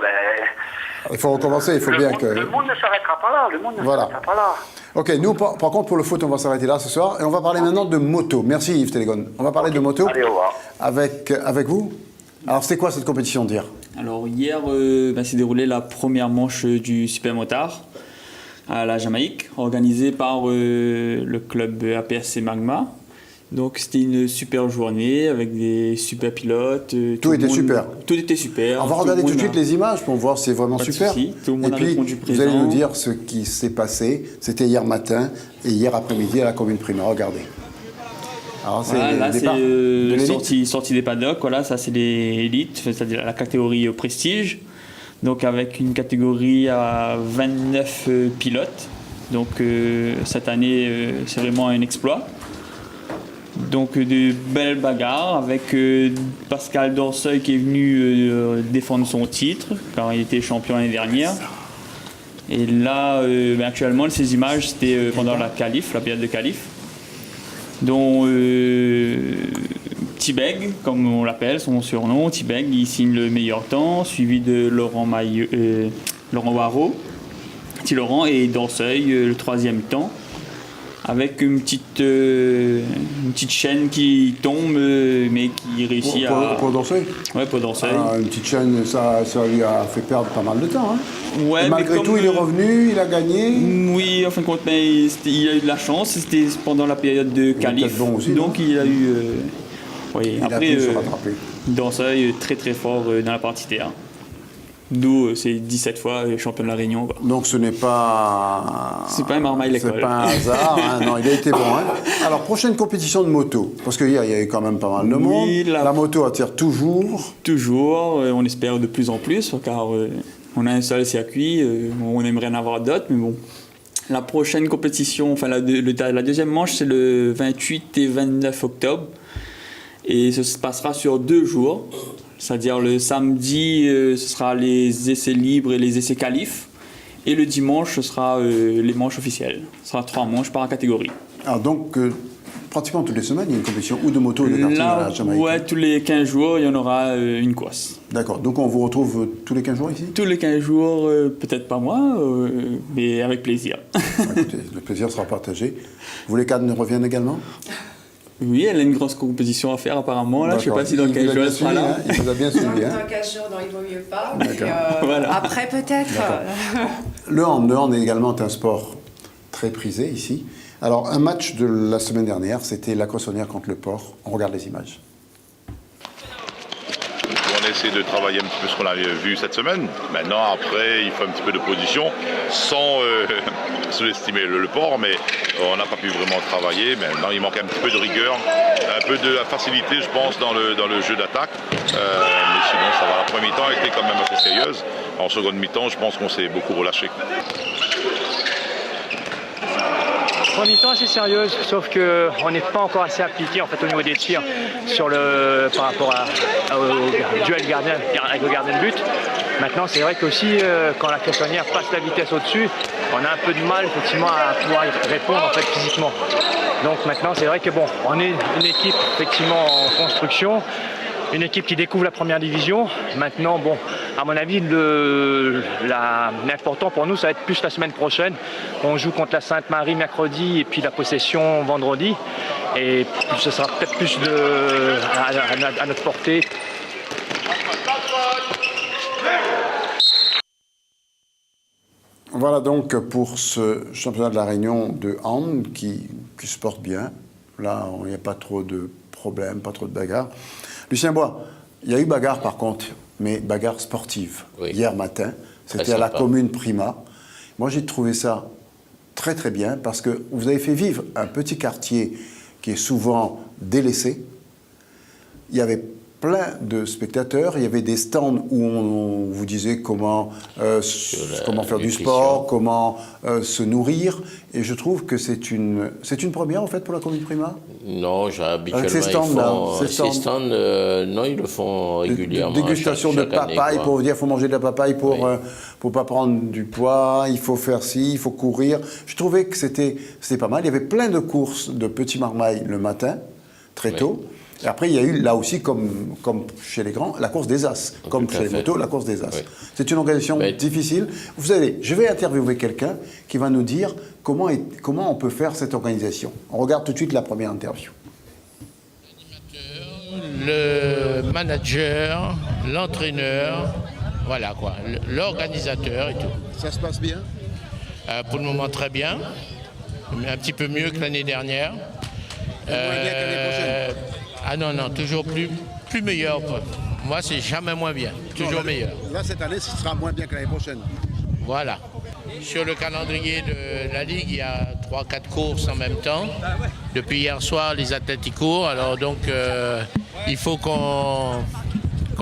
il faut recommencer, il faut bien que... Le monde ne s'arrêtera pas là, s'arrêtera pas là. Ok, nous, par contre, pour le foot, on va s'arrêter là ce soir. Et on va parler maintenant de moto. Merci Yves Télégone. On va parler de moto. Allez, au revoir. Avec vous. Alors, c'est quoi cette compétition d'hier? Alors, hier, s'est déroulée la première manche du Super Motard à la Jamaïque, organisée par le club APSC Magma. Donc c'était une super journée avec des super pilotes. Tout était super. Tout était super. On va regarder tout de suite les images pour voir si c'est vraiment super. Tout le monde a répondu présent. Vous allez nous dire ce qui s'est passé. C'était hier matin et hier après-midi à la commune primaire. Regardez. Alors c'est sortie des paddocks. Voilà, ça c'est l'élite, c'est-à-dire la catégorie prestige. Donc avec une catégorie à 29 pilotes. Donc cette année c'est vraiment un exploit. Donc de belles bagarres avec Pascal Dorseuil qui est venu défendre son titre car il était champion l'année dernière. Et là, actuellement, ces images, c'était pendant la période de qualif, dont Tibeg, comme on l'appelle, son surnom, Tibeg, il signe le meilleur temps, suivi de Laurent Waro, petit Laurent, et Dorseuil, le troisième temps. Avec une petite chaîne qui tombe, mais qui réussit à... Pour Dorseuil? Ouais, pour Dorseuil. Une petite chaîne, ça lui a fait perdre pas mal de temps. Ouais, et malgré tout, il est revenu, il a gagné. Oui, en fin de compte, mais il a eu de la chance. C'était pendant la période de qualif. Bon aussi, donc il a eu... il a pu se rattraper. Dorseuil, très très fort dans la partie terre. D'où c'est 17 fois champion de la Réunion. Quoi. Donc ce n'est pas... C'est pas un marmaille l'école. C'est pas un hasard, non, il a été bon. Alors, prochaine compétition de moto, parce qu'il y a eu quand même pas mal de monde. La moto attire toujours. Toujours, on espère de plus en plus, car on a un seul circuit, on aimerait en avoir d'autres, mais bon. La prochaine compétition, enfin la deuxième manche, c'est le 28 et 29 octobre. Et ça se passera sur 2 jours. C'est-à-dire le samedi, ce sera les essais libres et les essais qualifs. Et le dimanche, ce sera les manches officielles. Ce sera 3 manches par catégorie. Alors donc, pratiquement toutes les semaines, il y a une compétition ou de moto ou de karting à la Jamaïque. Ouais, tous les 15 jours, il y en aura une course. D'accord. Donc on vous retrouve tous les 15 jours ici? Tous les 15 jours, peut-être pas moi, mais avec plaisir. Écoutez, le plaisir sera partagé. Vous voulez qu'Anne revienne également? Oui, elle a une grosse compétition à faire apparemment. Là, je ne sais pas si dans 15 jours elle sera là. Il vous a bien suivi. Dans 15 jours, non, il vaut mieux pas. Mais voilà. Après, peut-être. Le hand est également un sport très prisé ici. Alors, un match de la semaine dernière, c'était la Cossonnière contre le Port. On regarde les images. On est essayer de travailler un petit peu ce qu'on a vu cette semaine. Maintenant, après, il faut un petit peu de position sans sous-estimer le port, mais on n'a pas pu vraiment travailler. Maintenant, il manque un petit peu de rigueur, un peu de facilité, je pense, dans le jeu d'attaque. Mais sinon, ça va. La première mi-temps a été quand même assez sérieuse. En seconde mi-temps, je pense qu'on s'est beaucoup relâché. Première mi-temps assez sérieuse, sauf qu'on n'est pas encore assez appliqué en fait, au niveau des tirs par rapport au duel gardien avec le gardien de but. Maintenant, c'est vrai qu'aussi, quand la Cassonnière passe la vitesse au-dessus, on a un peu de mal effectivement à pouvoir y répondre en fait, physiquement. Donc maintenant, c'est vrai que bon, on est une équipe effectivement en construction, une équipe qui découvre la première division. Maintenant, bon, à mon avis, l'important pour nous, ça va être plus la semaine prochaine. On joue contre la Sainte-Marie mercredi et puis la possession vendredi. Et ce sera peut-être plus à notre portée. Voilà donc pour ce championnat de la Réunion de hand qui se porte bien. Là, il n'y a pas trop de problèmes, pas trop de bagarres. Lucien Bois, il y a eu bagarre par contre, mais bagarre sportive. Oui. Hier matin, c'était à la commune Prima. Moi, j'ai trouvé ça très très bien parce que vous avez fait vivre un petit quartier qui est souvent délaissé. Il y avait plein de spectateurs, il y avait des stands où on vous disait comment faire du sport, comment se nourrir, et je trouve que c'est une première en fait pour la commune Prima. Non, habituellement ces stands, non, ils le font régulièrement. Dégustation de papaye, pour vous dire, il faut manger de la papaye pour pas prendre du poids, il faut faire ci, il faut courir. Je trouvais que c'était pas mal. Il y avait plein de courses de petits marmailles le matin, très tôt. Et après, il y a eu, là aussi, comme chez les grands, la course des As. Comme chez les motos, la course des As. Oui. C'est une organisation difficile. Vous savez, je vais interviewer quelqu'un qui va nous dire comment on peut faire cette organisation. On regarde tout de suite la première interview. Le manager, l'entraîneur, voilà quoi, l'organisateur et tout. Ça se passe bien? Pour le moment, très bien. Un petit peu mieux que l'année dernière. Moins bien que l'année prochaine? Ah non, toujours plus meilleur. Moi, c'est jamais moins bien, toujours meilleur. Là, cette année, ce sera moins bien que l'année prochaine. Voilà. Sur le calendrier de la Ligue, il y a 3-4 courses en même temps. Depuis hier soir, les athlètes y courent. Alors donc, il faut qu'on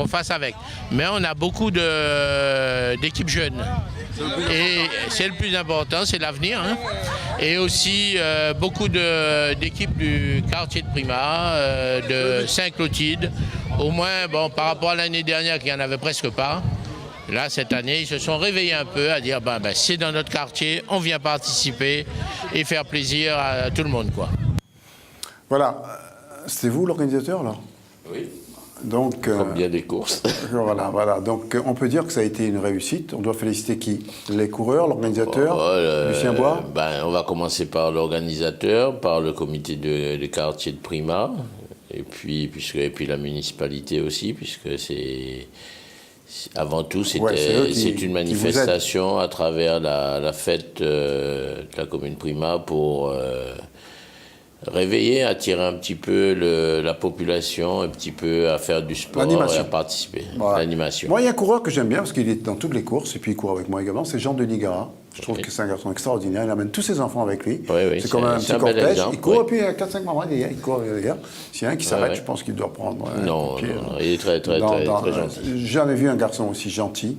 fasse avec. Mais on a beaucoup d'équipes jeunes. Et c'est le plus important, c'est l'avenir. Hein. Et aussi beaucoup d'équipes du quartier de Prima, de Saint-Clotilde. Au moins, bon, par rapport à l'année dernière, qu'il n'y en avait presque pas. Là, cette année, ils se sont réveillés un peu à dire c'est dans notre quartier, on vient participer et faire plaisir à tout le monde, quoi. Voilà. C'était vous l'organisateur, là? Oui. Donc, comme bien des courses. Voilà. Donc, on peut dire que ça a été une réussite. On doit féliciter qui? Les coureurs, l'organisateur, Lucien Bois? On va commencer par l'organisateur, par le comité de quartier de Prima, et puis la municipalité aussi, puisque c'est... Avant tout, c'est une manifestation à travers la fête de la commune Prima pour réveiller, attirer un petit peu la population, un petit peu à faire du sport et à participer. Voilà. L'animation. Moi, il y a un coureur que j'aime bien parce qu'il est dans toutes les courses et puis il court avec moi également, c'est Jean-Denis Gara. Je trouve que c'est un garçon extraordinaire. Il amène tous ses enfants avec lui. C'est comme un petit cortège. Il court et puis il y a 4-5 moments, il court derrière. S'il y a un qui s'arrête, je pense qu'il doit prendre non, il est très gentil. J'ai jamais vu un garçon aussi gentil.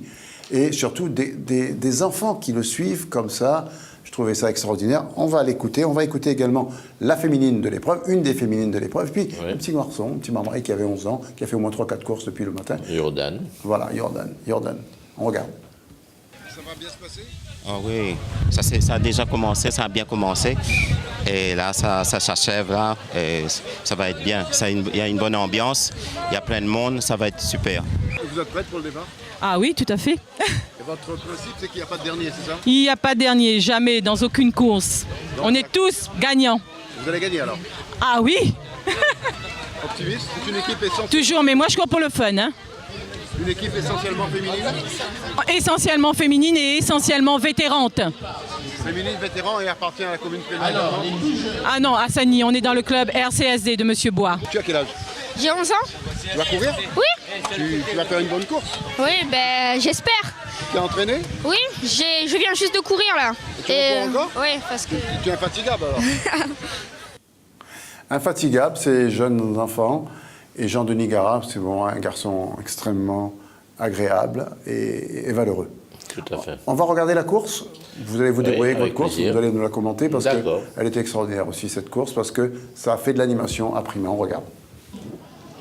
Et surtout des enfants qui le suivent comme ça. Je trouvais ça extraordinaire. On va l'écouter. On va écouter également la féminine de l'épreuve, une des féminines de l'épreuve. Puis un petit garçon, un petit marmaille qui avait 11 ans, qui a fait au moins 3-4 courses depuis le matin. Jordan. Voilà, Jordan. On regarde. Ça va bien se passer? Oh oui, ça a déjà commencé, ça a bien commencé. Et là, ça s'achève là, et ça va être bien. Il y a une bonne ambiance, il y a plein de monde, ça va être super. Vous êtes prête pour le départ? Ah oui, tout à fait. Et votre principe, c'est qu'il n'y a pas de dernier, c'est ça? Il n'y a pas de dernier, jamais, dans aucune course. Donc, on est tous gagnants. Vous allez gagner alors? Ah oui. Optimiste, c'est une équipe essentielle. Toujours, mais moi je cours pour le fun. Hein. Une équipe essentiellement féminine? Essentiellement féminine et essentiellement vétérante. Féminine, vétéran et appartient à la commune féminine? Ah non, à Sagny, on est dans le club RCSD de Monsieur Bois. Tu as quel âge? J'ai 11 ans. Tu vas courir? Oui. Tu vas faire une bonne course? Oui, ben j'espère. Tu es entraîné? Oui, je viens juste de courir là. Tu cours encore? Oui, parce que... Tu es infatigable alors? Infatigable, ces jeunes enfants. Et Jean-Denis Garat, c'est bon, un garçon extrêmement agréable et valeureux. Tout à fait. On va regarder la course. Vous allez vous débrouiller avec votre course, plaisir. vous allez nous la commenter parce qu'elle était extraordinaire aussi cette course, parce que ça a fait de l'animation à prime. On regarde.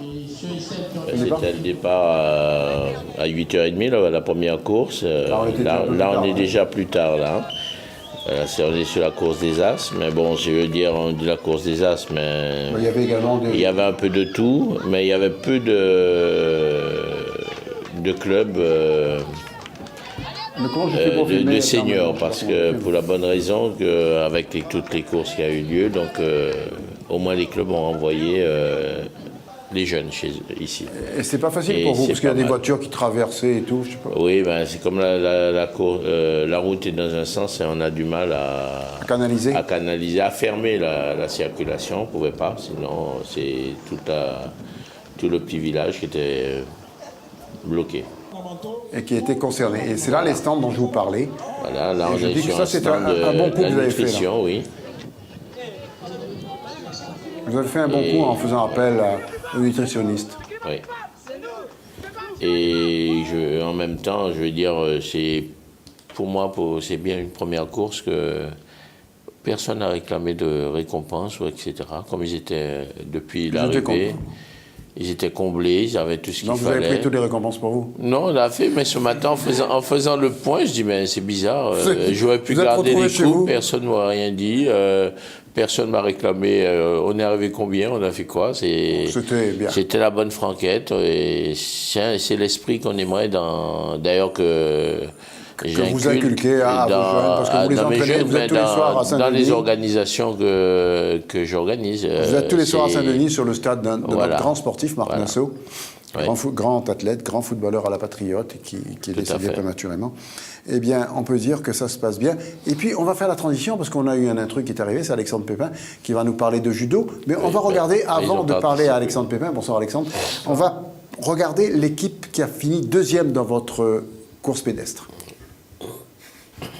C'était le départ à 8h30, la première course. Là, on est déjà plus tard. Là. On est sur la course des As, mais bon, je veux dire, on dit la course des As, mais il y avait également il y avait un peu de tout, mais il y avait peu de clubs de seniors, parce que pour la bonne raison qu'avec toutes les courses qui a eu lieu, donc au moins les clubs ont envoyé les jeunes ici. Et c'est pas facile pour vous, parce qu'il y a des voitures qui traversaient et tout, je sais pas. Oui, ben, c'est comme la route est dans un sens et on a du mal à canaliser, à fermer la circulation, on ne pouvait pas, sinon c'est tout le petit village qui était bloqué. Et qui était concerné. Et c'est là les stands dont je vous parlais. Voilà, là on je est dis que sur ça un c'est stand un bon coup de que vous avez fait. nutrition, oui. Vous avez fait un bon coup en faisant appel aux nutritionnistes. Oui. Et en même temps, je veux dire, pour moi, c'est bien une première course que personne n'a réclamé de récompense, ou etc. Comme ils étaient depuis l'arrivée. Ils étaient comblés, ils avaient tout ce qu'il fallait. Donc vous avez pris toutes les récompenses pour vous? Non, on l'a fait, mais ce matin, en faisant le point, je dis, mais c'est bizarre, j'aurais pu garder les coups, personne ne m'a rien dit, personne ne m'a réclamé, on est arrivé combien, on a fait quoi? C'était bien. C'était la bonne franquette, et c'est l'esprit qu'on aimerait d'ailleurs que vous inculquez à vos jeunes, parce que vous les entraînez, vous êtes tous les soirs à Saint-Denis. Dans les organisations que j'organise. Vous êtes tous les soirs à Saint-Denis sur le stade de notre grand sportif, Marc Nassau, grand athlète, grand footballeur à la Patriote, qui est décédé prématurément. Eh bien, on peut dire que ça se passe bien. Et puis, on va faire la transition, parce qu'on a eu un intrus qui est arrivé, c'est Alexandre Pépin, qui va nous parler de judo. Mais on va regarder, avant de parler à Alexandre Pépin, bonsoir Alexandre, on va regarder l'équipe qui a fini deuxième dans votre course pédestre.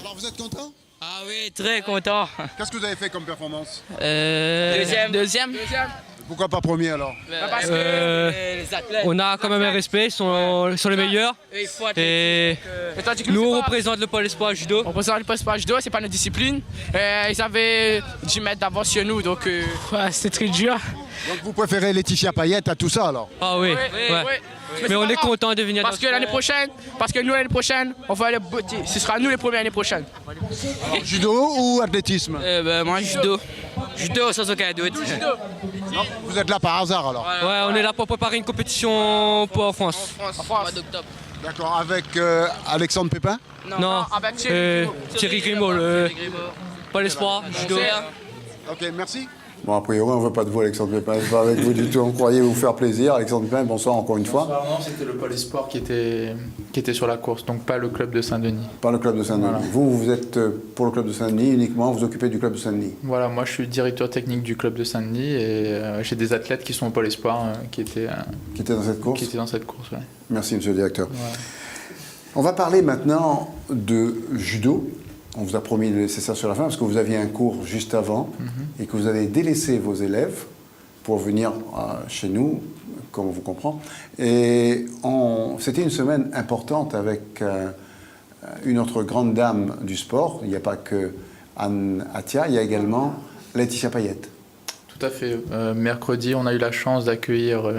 Alors, vous êtes content? Ah oui, très content. Qu'est-ce que vous avez fait comme performance? Deuxième. Pourquoi pas premier alors? Parce que les athlètes... On a quand même un respect, ils sont les meilleurs. Et nous, on représente le pôle espoir judo. On représente le pôle espoir judo, c'est pas notre discipline. Ils avaient 10 mètres d'avance sur nous, donc c'était très dur. Donc vous préférez Laetitia Payette à tout ça alors? Ah oui, mais on est content de venir. Parce que l'année prochaine, l'année prochaine, on va aller beauté. Ce sera nous les premiers l'année prochaine. Alors, judo ou athlétisme? Moi, judo. Judo, sans aucun doute. Non, vous êtes là par hasard alors? Ouais, on est là pour préparer une compétition pour en France. En France, d'octobre. D'accord, avec Alexandre Pépin? Non, avec Thierry Grimaud, Pôle espoir, judo. Ok, merci. Bon, a priori, on ne veut pas de vous, Alexandre Pépin. C'est pas avec vous du tout. On croyait vous faire plaisir. Alexandre Pépin, bonsoir encore une fois. Bonsoir, non, c'était le Pôle Espoir qui était sur la course, donc pas le club de Saint-Denis. Pas le club de Saint-Denis. Voilà. Vous êtes pour le club de Saint-Denis uniquement, vous occupez du club de Saint-Denis. Voilà, moi je suis directeur technique du club de Saint-Denis et j'ai des athlètes qui sont au Pôle Espoir qui étaient dans cette course. Qui étaient dans cette course, ouais. Merci, monsieur le directeur. Voilà. On va parler maintenant de judo. On vous a promis de laisser ça sur la fin parce que vous aviez un cours juste avant et que vous avez délaissé vos élèves pour venir chez nous, comme on vous comprend. Et c'était une semaine importante avec une autre grande dame du sport. Il n'y a pas que Anne Atia, il y a également Laetitia Payette. Tout à fait. Mercredi, on a eu la chance d'accueillir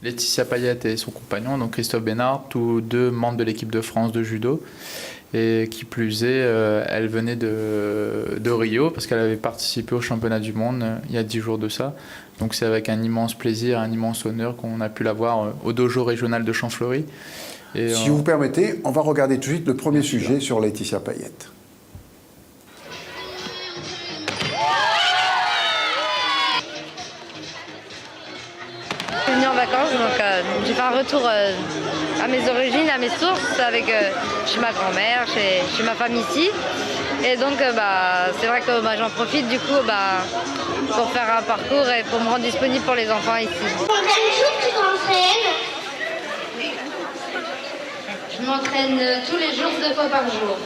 Laetitia Payette et son compagnon, donc Christophe Bénard, tous deux membres de l'équipe de France de judo. Et qui plus est, elle venait de Rio parce qu'elle avait participé au championnat du monde il y a 10 jours de ça. Donc c'est avec un immense plaisir, un immense honneur qu'on a pu la voir au dojo régional de Champfleury. Et, si vous permettez, on va regarder tout de suite le premier sujet sur Laetitia Payette. Je suis venue en vacances, donc j'ai fait un retour à mes origines, à mes sources, avec chez ma grand-mère, chez ma famille ici. Et donc c'est vrai que j'en profite du coup pour faire un parcours et pour me rendre disponible pour les enfants ici. m'entraîne tous les jours, 2 fois par jour,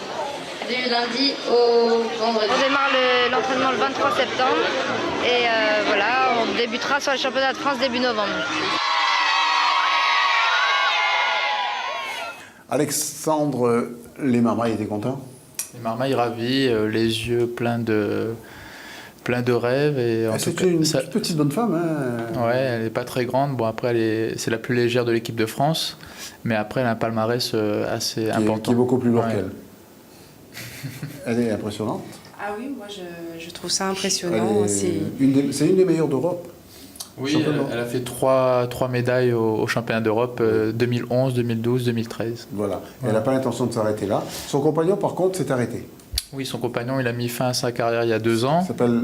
du lundi au vendredi. On démarre l'entraînement le 23 septembre et voilà, on débutera sur les championnats de France début novembre. Alexandre, les Marmailles étaient contents? Les Marmailles ravis, les yeux pleins de rêves. C'est une petite bonne femme. Hein. Ouais, elle n'est pas très grande. Bon, après, c'est la plus légère de l'équipe de France. Mais après, elle a un palmarès assez important. Qui est beaucoup plus lourd qu'elle. Elle est impressionnante. Ah oui, moi je trouve ça impressionnant. C'est une des meilleures d'Europe. Oui, elle a fait 3 médailles au championnat d'Europe 2011, 2012, 2013. Voilà. Elle n'a pas l'intention de s'arrêter là. Son compagnon, par contre, s'est arrêté. Oui, son compagnon, il a mis fin à sa carrière il y a 2 ans. Il s'appelle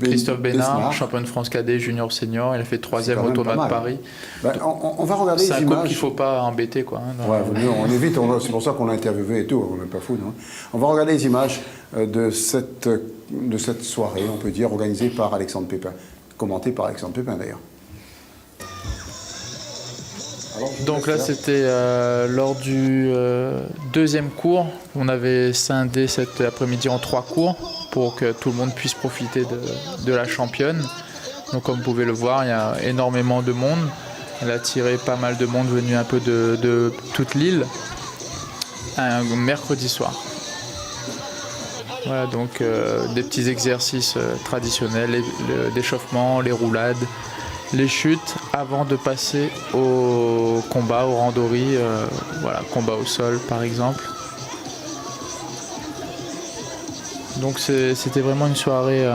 Christophe Bénard, champion de France cadet junior senior. Il a fait 3e au tournoi de Paris. On va regarder les images. C'est un couple qu'il ne faut pas embêter, quoi. Ouais, on évite, c'est pour ça qu'on l'a interviewé et tout, on n'est pas fou. Non. On va regarder les images de cette soirée, on peut dire, organisée par Alexandre Pépin. Commenté par Alexandre Pépin, d'ailleurs. Donc là, c'était lors du 2e cours. On avait scindé cet après-midi en 3 cours pour que tout le monde puisse profiter de la championne. Donc comme vous pouvez le voir, il y a énormément de monde. Elle a attiré pas mal de monde venu un peu de toute l'île un mercredi soir. Voilà, donc des petits exercices traditionnels, l'échauffement, les roulades, les chutes, avant de passer au combat, au randori, voilà, combat au sol par exemple. Donc c'était vraiment une soirée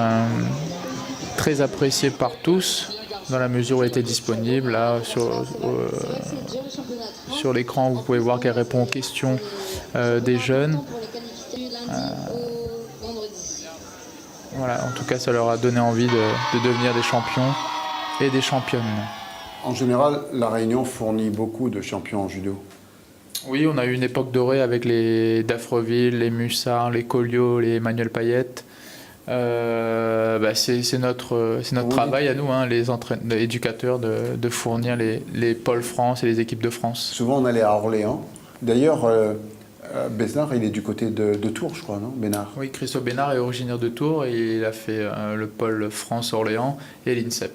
très appréciée par tous, dans la mesure où elle était disponible. Là, sur l'écran, vous pouvez voir qu'elle répond aux questions des jeunes. Voilà, en tout cas, ça leur a donné envie de devenir des champions et des championnes. En général, La Réunion fournit beaucoup de champions en judo. Oui, on a eu une époque dorée avec les Dafreville, les Mussard, les Colliot, les Emmanuel Payette. C'est notre travail à nous, hein, les éducateurs, de fournir les pôles France et les équipes de France. Souvent, on allait à Orléans. D'ailleurs, Besnard, il est du côté de Tours, je crois, non, Bénard? Oui, Christophe Bénard est originaire de Tours et il a fait le pôle France-Orléans et l'INSEP.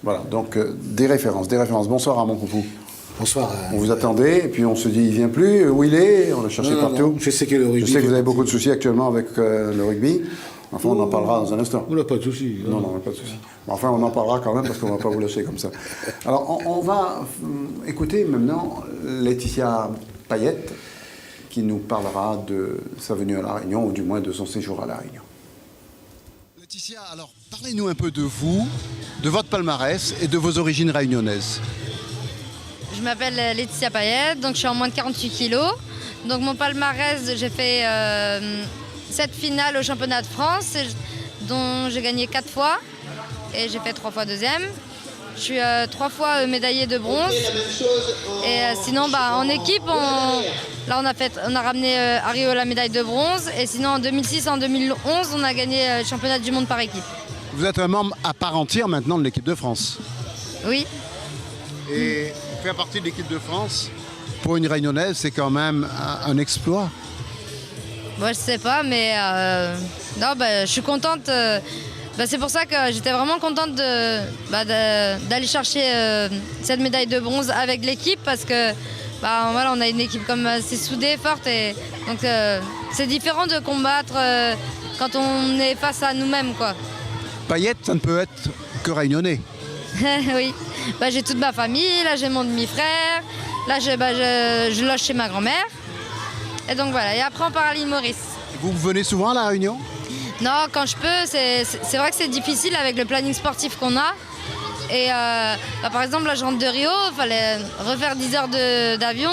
Voilà, donc des références. Bonsoir Ramon Poupou. Bonsoir. On vous attendait et puis on se dit il vient plus, où il est? On l'a cherché partout. Non, je sais que le rugby. Je sais que vous avez beaucoup de soucis actuellement avec le rugby. Enfin, on en parlera dans un instant. On n'a pas de soucis. Non, on n'a pas de soucis. Enfin, on en parlera quand même parce qu'on ne va pas vous lâcher comme ça. Alors, on va écouter maintenant Laetitia Payette qui nous parlera de sa venue à La Réunion, ou du moins de son séjour à La Réunion. Laetitia, alors parlez-nous un peu de vous, de votre palmarès et de vos origines réunionnaises. Je m'appelle Laetitia Payette, donc je suis en moins de 48 kilos. Donc mon palmarès, j'ai fait 7 finales au championnat de France, dont j'ai gagné 4 fois et j'ai fait 3 fois 2e. Je suis 3 fois médaillée de bronze. Et sinon, en équipe, on a ramené à Rio la médaille de bronze. Et sinon, en 2006 et en 2011, on a gagné le championnat du monde par équipe. Vous êtes un membre à part entière maintenant de l'équipe de France. Oui. Et faire partie de l'équipe de France, pour une Réunionnaise, c'est quand même un exploit. Moi, je sais pas, mais je suis contente. C'est pour ça que j'étais vraiment contente d'aller chercher cette médaille de bronze avec l'équipe, parce que voilà, on a une équipe comme assez soudée, forte, et donc c'est différent de combattre quand on est face à nous-mêmes, quoi. Payette, ça ne peut être que réunionnais. Oui, j'ai toute ma famille, là j'ai mon demi-frère, là je loge chez ma grand-mère, et donc voilà, et après on part à l'île Maurice. Vous venez souvent à La Réunion? Non, quand je peux, c'est vrai que c'est difficile avec le planning sportif qu'on a. Et par exemple, là, je rentre de Rio, il fallait refaire 10 heures d'avion.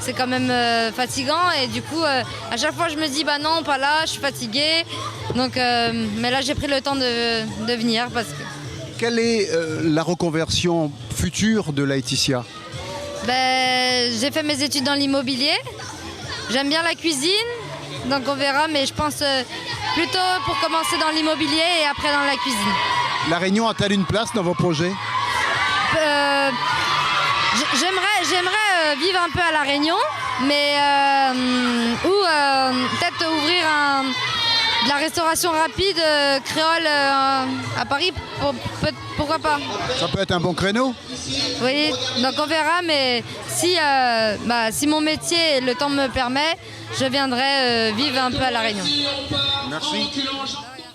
C'est quand même fatigant. Et du coup, à chaque fois, je me dis, non, pas là, je suis fatiguée. Donc, mais là, j'ai pris le temps de venir. Parce que... Quelle est la reconversion future de Laetitia? J'ai fait mes études dans l'immobilier. J'aime bien la cuisine. Donc on verra, mais je pense plutôt pour commencer dans l'immobilier et après dans la cuisine. La Réunion a-t-elle une place dans vos projets? J'aimerais vivre un peu à La Réunion, mais peut-être ouvrir de la restauration rapide créole à Paris, pourquoi pas. Ça peut être un bon créneau. Oui, donc on verra, mais si mon métier, le temps me permet, je viendrai vivre un peu à La Réunion. Merci.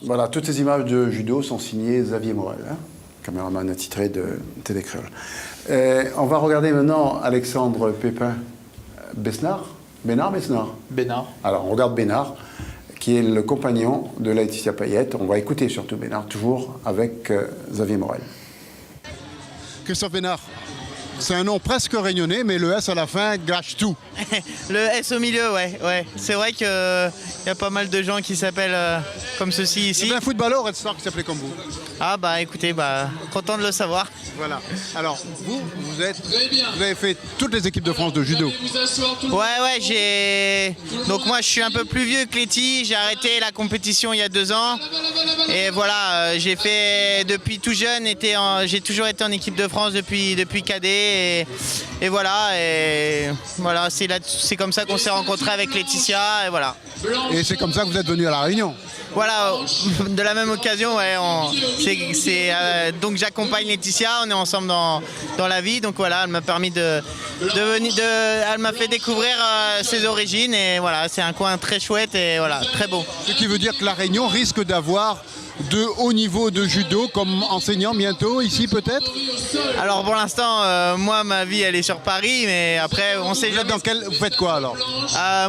Voilà, toutes ces images de judo sont signées Xavier Morel, caméraman attitré de Télé Créole. On va regarder maintenant Alexandre Pépin Besnard. Bénard. Alors, on regarde Bénard, qui est le compagnon de Laetitia Payette. On va écouter surtout Bénard, toujours avec Xavier Morel. Christophe Bénard, c'est un nom presque réunionnais, mais le S à la fin gâche tout. Le S au milieu, ouais. C'est vrai qu'il y a pas mal de gens qui s'appellent comme ceci ici. Il y avait un footballeur Red Star qui s'appelait comme vous. Ah bah écoutez, content de le savoir. Voilà. Alors, vous avez fait toutes les équipes de France de judo. Ouais, donc moi je suis un peu plus vieux que Letty, j'ai arrêté la compétition il y a 2 ans. Et voilà, j'ai fait depuis tout jeune, j'ai toujours été en équipe de France depuis cadet. Et voilà, c'est comme ça qu'on s'est rencontrés avec Laetitia, et voilà. Et c'est comme ça que vous êtes venu à La Réunion. Voilà, de la même occasion, ouais, donc j'accompagne Laetitia, on est ensemble dans la vie, donc voilà, elle m'a permis elle m'a fait découvrir ses origines, et voilà, c'est un coin très chouette et voilà, très beau. Ce qui veut dire que La Réunion risque d'avoir de haut niveau de judo comme enseignant bientôt ici peut-être? Alors pour l'instant, moi ma vie elle est sur Paris, mais après on sait jamais. Vous faites quoi alors?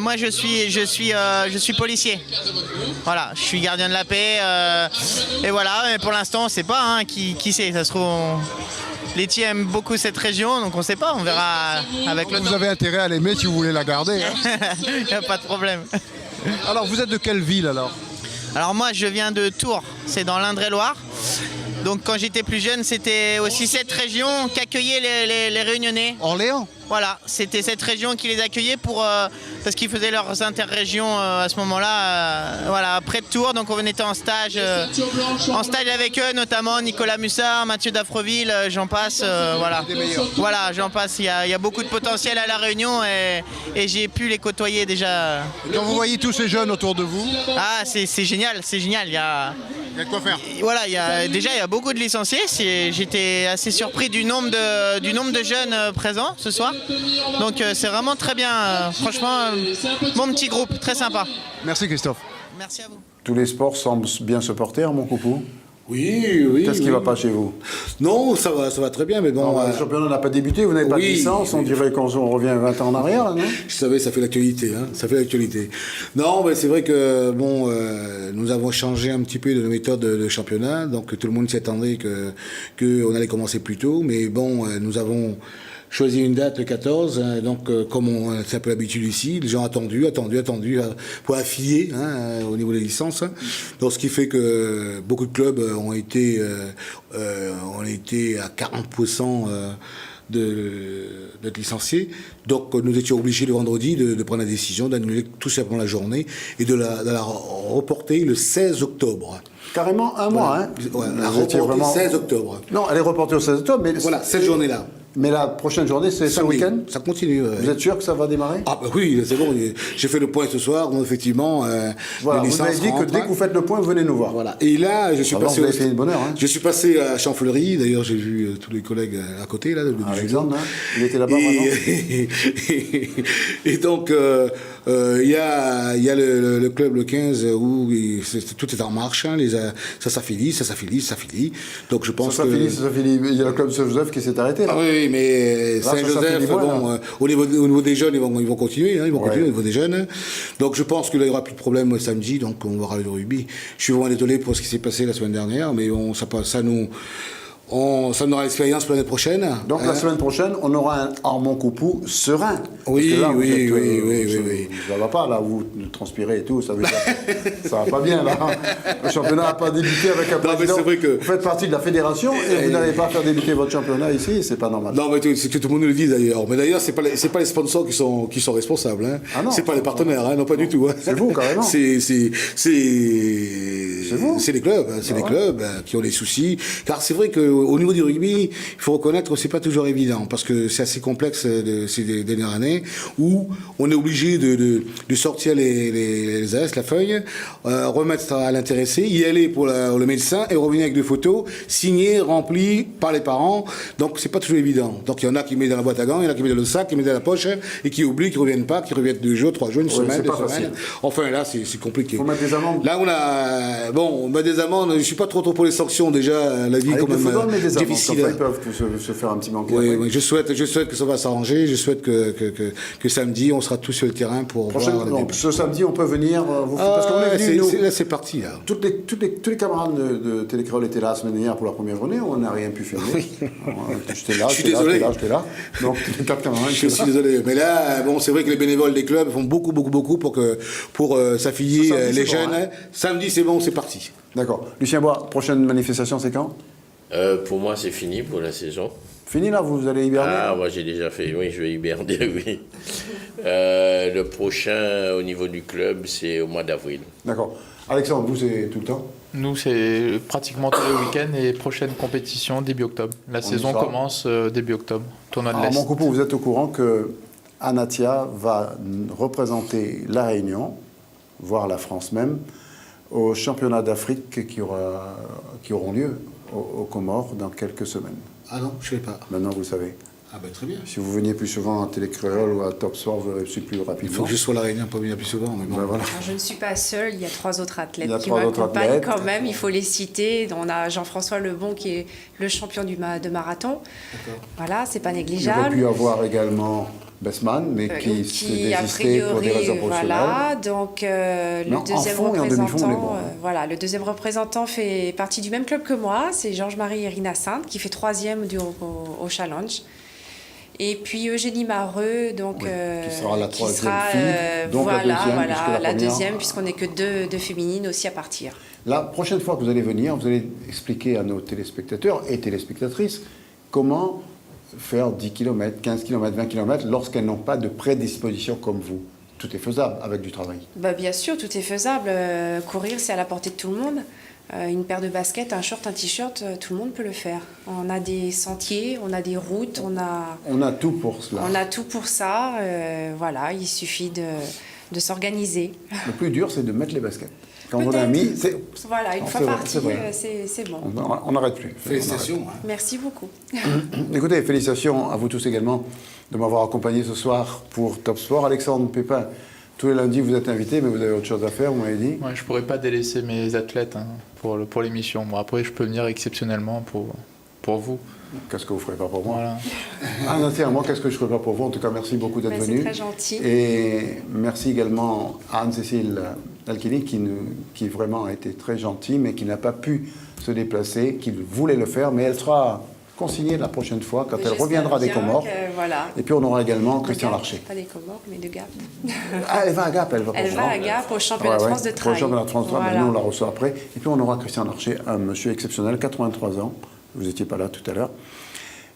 Moi je suis policier. Voilà, je suis gardien de la paix et voilà. Mais pour l'instant on sait pas qui c'est. Ça se trouve Letty aime beaucoup cette région, donc on sait pas. On verra avec le temps. Vous avez intérêt à l'aimer si vous voulez la garder. Il n'y a pas de problème. Alors vous êtes de quelle ville alors? Alors moi je viens de Tours, c'est dans l'Indre-et-Loire. Donc quand j'étais plus jeune, c'était aussi cette région qu'accueillait les Réunionnais. Orléans? Voilà, c'était cette région qui les accueillait parce qu'ils faisaient leurs interrégions à ce moment-là, voilà, près de Tours. Donc on était en stage avec eux, notamment Nicolas Mussard, Mathieu Daffreville, j'en passe, voilà. Voilà, j'en passe. Il y a beaucoup de potentiel à La Réunion et j'ai pu les côtoyer déjà. Quand vous voyez tous ces jeunes autour de vous? Ah, c'est génial, c'est génial. Il y a de quoi faire. Voilà, il y a beaucoup de licenciés. J'étais assez surpris du nombre de jeunes présents ce soir. Donc c'est vraiment très bien. Franchement, mon petit groupe, très sympa. Merci Christophe. Merci à vous. Tous les sports semblent bien se porter, mon coupou. Oui. Qu'est-ce qui ne va pas chez vous? Non, ça va très bien, mais bon... Le championnat n'a pas débuté, vous n'avez pas de licence, on dirait qu'on revient 20 ans en arrière, là, non? Je savais, ça fait l'actualité, Non, mais c'est vrai que, nous avons changé un petit peu de méthode de championnat, donc tout le monde s'y attendait qu'on allait commencer plus tôt, mais bon, nous avons choisi une date, le 14, donc comme c'est un peu l'habitude ici, les gens ont attendu pour affilier au niveau des licences. Donc ce qui fait que beaucoup de clubs ont été à 40% d'être licenciés. Donc nous étions obligés le vendredi de prendre la décision d'annuler tout simplement la journée et de la reporter le 16 octobre. Carrément un mois, hein? Ouais, la reporter le 16 octobre. Non, elle est reportée au 16 octobre, mais... Voilà, cette journée-là. Mais la prochaine journée, c'est ce week-end? Ça continue. Vous êtes sûr que ça va démarrer? Ah bah oui, c'est bon. J'ai fait le point ce soir, donc effectivement... voilà, vous avez dit que dès que vous faites le point, vous venez nous voir. Voilà. Et là, je suis passé... Vous avez fait une bonne heure, hein? Je suis passé à Champfleury, d'ailleurs j'ai vu tous les collègues à côté, là, Alexandre, il était là-bas maintenant. Et donc, il y a le club le 15 où tout est en marche, ça s'affilie. Donc je pense ça s'affilie. Il y a le club Saint-Joseph qui s'est arrêté, là. Ah oui, mais Saint-Joseph, au niveau des jeunes, ils vont continuer, au niveau des jeunes. Donc je pense qu'il n'y aura plus de problème samedi, donc on verra le rugby. Je suis vraiment désolé pour ce qui s'est passé la semaine dernière, mais ça nous aura l'expérience pour l'année prochaine. Donc la semaine prochaine, on aura un Armand Coupou serein. Oui. Ça va pas, là, vous transpirez et tout, ça veut dire ça va pas bien, là. Le championnat n'a pas débuté avec un président. C'est vrai que... Vous faites partie de la fédération et vous n'allez pas faire débuter votre championnat ici, c'est pas normal. Non, mais c'est que tout le monde le dit d'ailleurs. Mais d'ailleurs, c'est pas les sponsors qui sont responsables. Hein. Ah non, c'est pas les partenaires, non, pas du tout. Hein. C'est vous, carrément. C'est les clubs, qui ont des soucis. Car c'est vrai que au niveau du rugby, il faut reconnaître que c'est pas toujours évident, parce que c'est assez complexe ces dernières années, où on est obligé de sortir les AS, la feuille, remettre à l'intéressé, y aller pour le médecin et revenir avec 2 photos, signées, remplies par les parents. Donc c'est pas toujours évident. Donc il y en a qui mettent dans la boîte à gants, il y en a qui mettent dans le sac, qui mettent dans la poche, et qui oublient, qui reviennent pas, qui reviennent 2 jours, 3 jours, une semaine, 2 semaines. Enfin là, c'est compliqué. Faut mettre des amendes. Là, on met des amendes. Je suis pas trop pour les sanctions. Déjà, la vie est quand même difficile. Ils peuvent se faire un petit manquer. Oui, je souhaite que ça va s'arranger. Je souhaite que samedi, on sera tous sur le terrain pour voir. Ce samedi, on peut venir vous parce qu'on est venu, nous. Là, c'est parti. Là. Tous les camarades de Télécrol étaient là la semaine dernière pour la première journée. On n'a rien pu filmer. Oui. J'étais là, je suis désolé. J'étais là. Donc, les 4 camarades. Je suis désolé. Mais là, bon, c'est vrai que les bénévoles des clubs font beaucoup pour s'affilier les jeunes. Hein. Samedi, c'est bon, c'est parti. D'accord. Lucien Bois, prochaine manifestation, c'est quand? Pour moi, c'est fini pour la saison. Fini là, vous allez hiberner? Ah, moi j'ai déjà fait, oui, je vais hiberner, oui. Le prochain au niveau du club, c'est au mois d'avril. D'accord. Alexandre, vous, c'est tout le temps? Nous, c'est pratiquement tous les week-ends et prochaine compétition début octobre. La saison commence début octobre, tournoi de l'Est. Mon copain, vous êtes au courant que Anatia va représenter la Réunion, voire la France même, au championnat d'Afrique qui auront lieu aux Comores dans quelques semaines. Ah non, je ne sais pas. Maintenant, vous le savez. Ah ben très bien. Si vous veniez plus souvent à Télécréole ou à Top Sport, vous aurez plus rapidement. Il faut que je sois à la Réunion pour venir plus souvent. Mais bon. Ben voilà. Je ne suis pas seule, il y a 3 autres athlètes qui m'accompagnent quand même, il faut les citer. On a Jean-François Lebon qui est le champion de marathon. Voilà, c'est pas négligeable. Il aurait pu avoir également Bessman, mais qui s'est désisté pour des raisons professionnelles. Voilà, donc le deuxième représentant fait partie du même club que moi, c'est Georges-Marie Irina-Sainte qui fait 3e au Challenge. Et puis Eugénie Mareux, donc, qui sera la 3e fille, donc la deuxième, puisqu'on n'est que deux féminines aussi à partir. La prochaine fois que vous allez venir, vous allez expliquer à nos téléspectateurs et téléspectatrices comment faire 10 km, 15 km, 20 km lorsqu'elles n'ont pas de prédisposition comme vous. Tout est faisable avec du travail. Bien sûr, tout est faisable. Courir, c'est à la portée de tout le monde. Une paire de baskets, un short, un t-shirt, tout le monde peut le faire. On a des sentiers, on a des routes, on a tout pour cela. On a tout pour ça. Voilà, il suffit de s'organiser. Le plus dur, c'est de mettre les baskets. Quand on a mis, voilà, une fois parti, c'est bon. On n'arrête plus. Félicitations. Merci beaucoup. Écoutez, félicitations à vous tous également de m'avoir accompagné ce soir pour Top Sport. Alexandre Pépin, tous les lundis, vous êtes invité, mais vous avez autre chose à faire, vous m'avez dit. Ouais, je ne pourrais pas délaisser mes athlètes pour l'émission. Bon, après, je peux venir exceptionnellement pour vous. Qu'est-ce que vous ne ferez pas pour moi? Voilà. Entièrement, qu'est-ce que je ne ferai pas pour vous? En tout cas, merci beaucoup d'être venu. C'est très gentil. Et merci également à Anne-Cécile Alchini, qui vraiment a été très gentille, mais qui n'a pas pu se déplacer, qui voulait le faire, mais elle sera consignée la prochaine fois, quand elle reviendra des Comores. Voilà. Et puis on aura également Christian Larcher. Pas des Comores, mais de Gap. Ah, elle va à Gap, elle va à Gap au championnat de France de trail. Au championnat de France de trail, voilà. Nous on la reçoit après. Et puis on aura Christian Larcher, un monsieur exceptionnel, 83 ans. Vous n'étiez pas là tout à l'heure.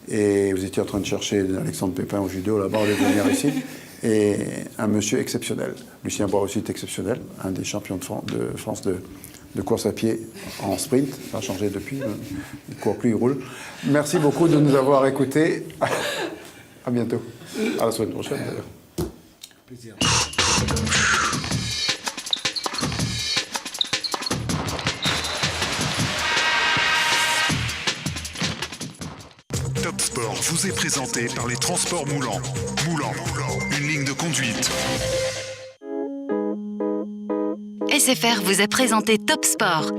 Et vous étiez en train de chercher Alexandre Pépin au judo, là-bas, on est venir ici. Et un monsieur exceptionnel. Lucien Bois aussi est exceptionnel, un des champions de France de course à pied en sprint. Ça a changé depuis, il ne court plus, il roule. Merci beaucoup de nous avoir écoutés. À bientôt. À la semaine prochaine, d'ailleurs. Plaisir. Top Sport vous est présenté par les transports Moulant. Moulant, une ligne de conduite. SFR vous a présenté Top Sport.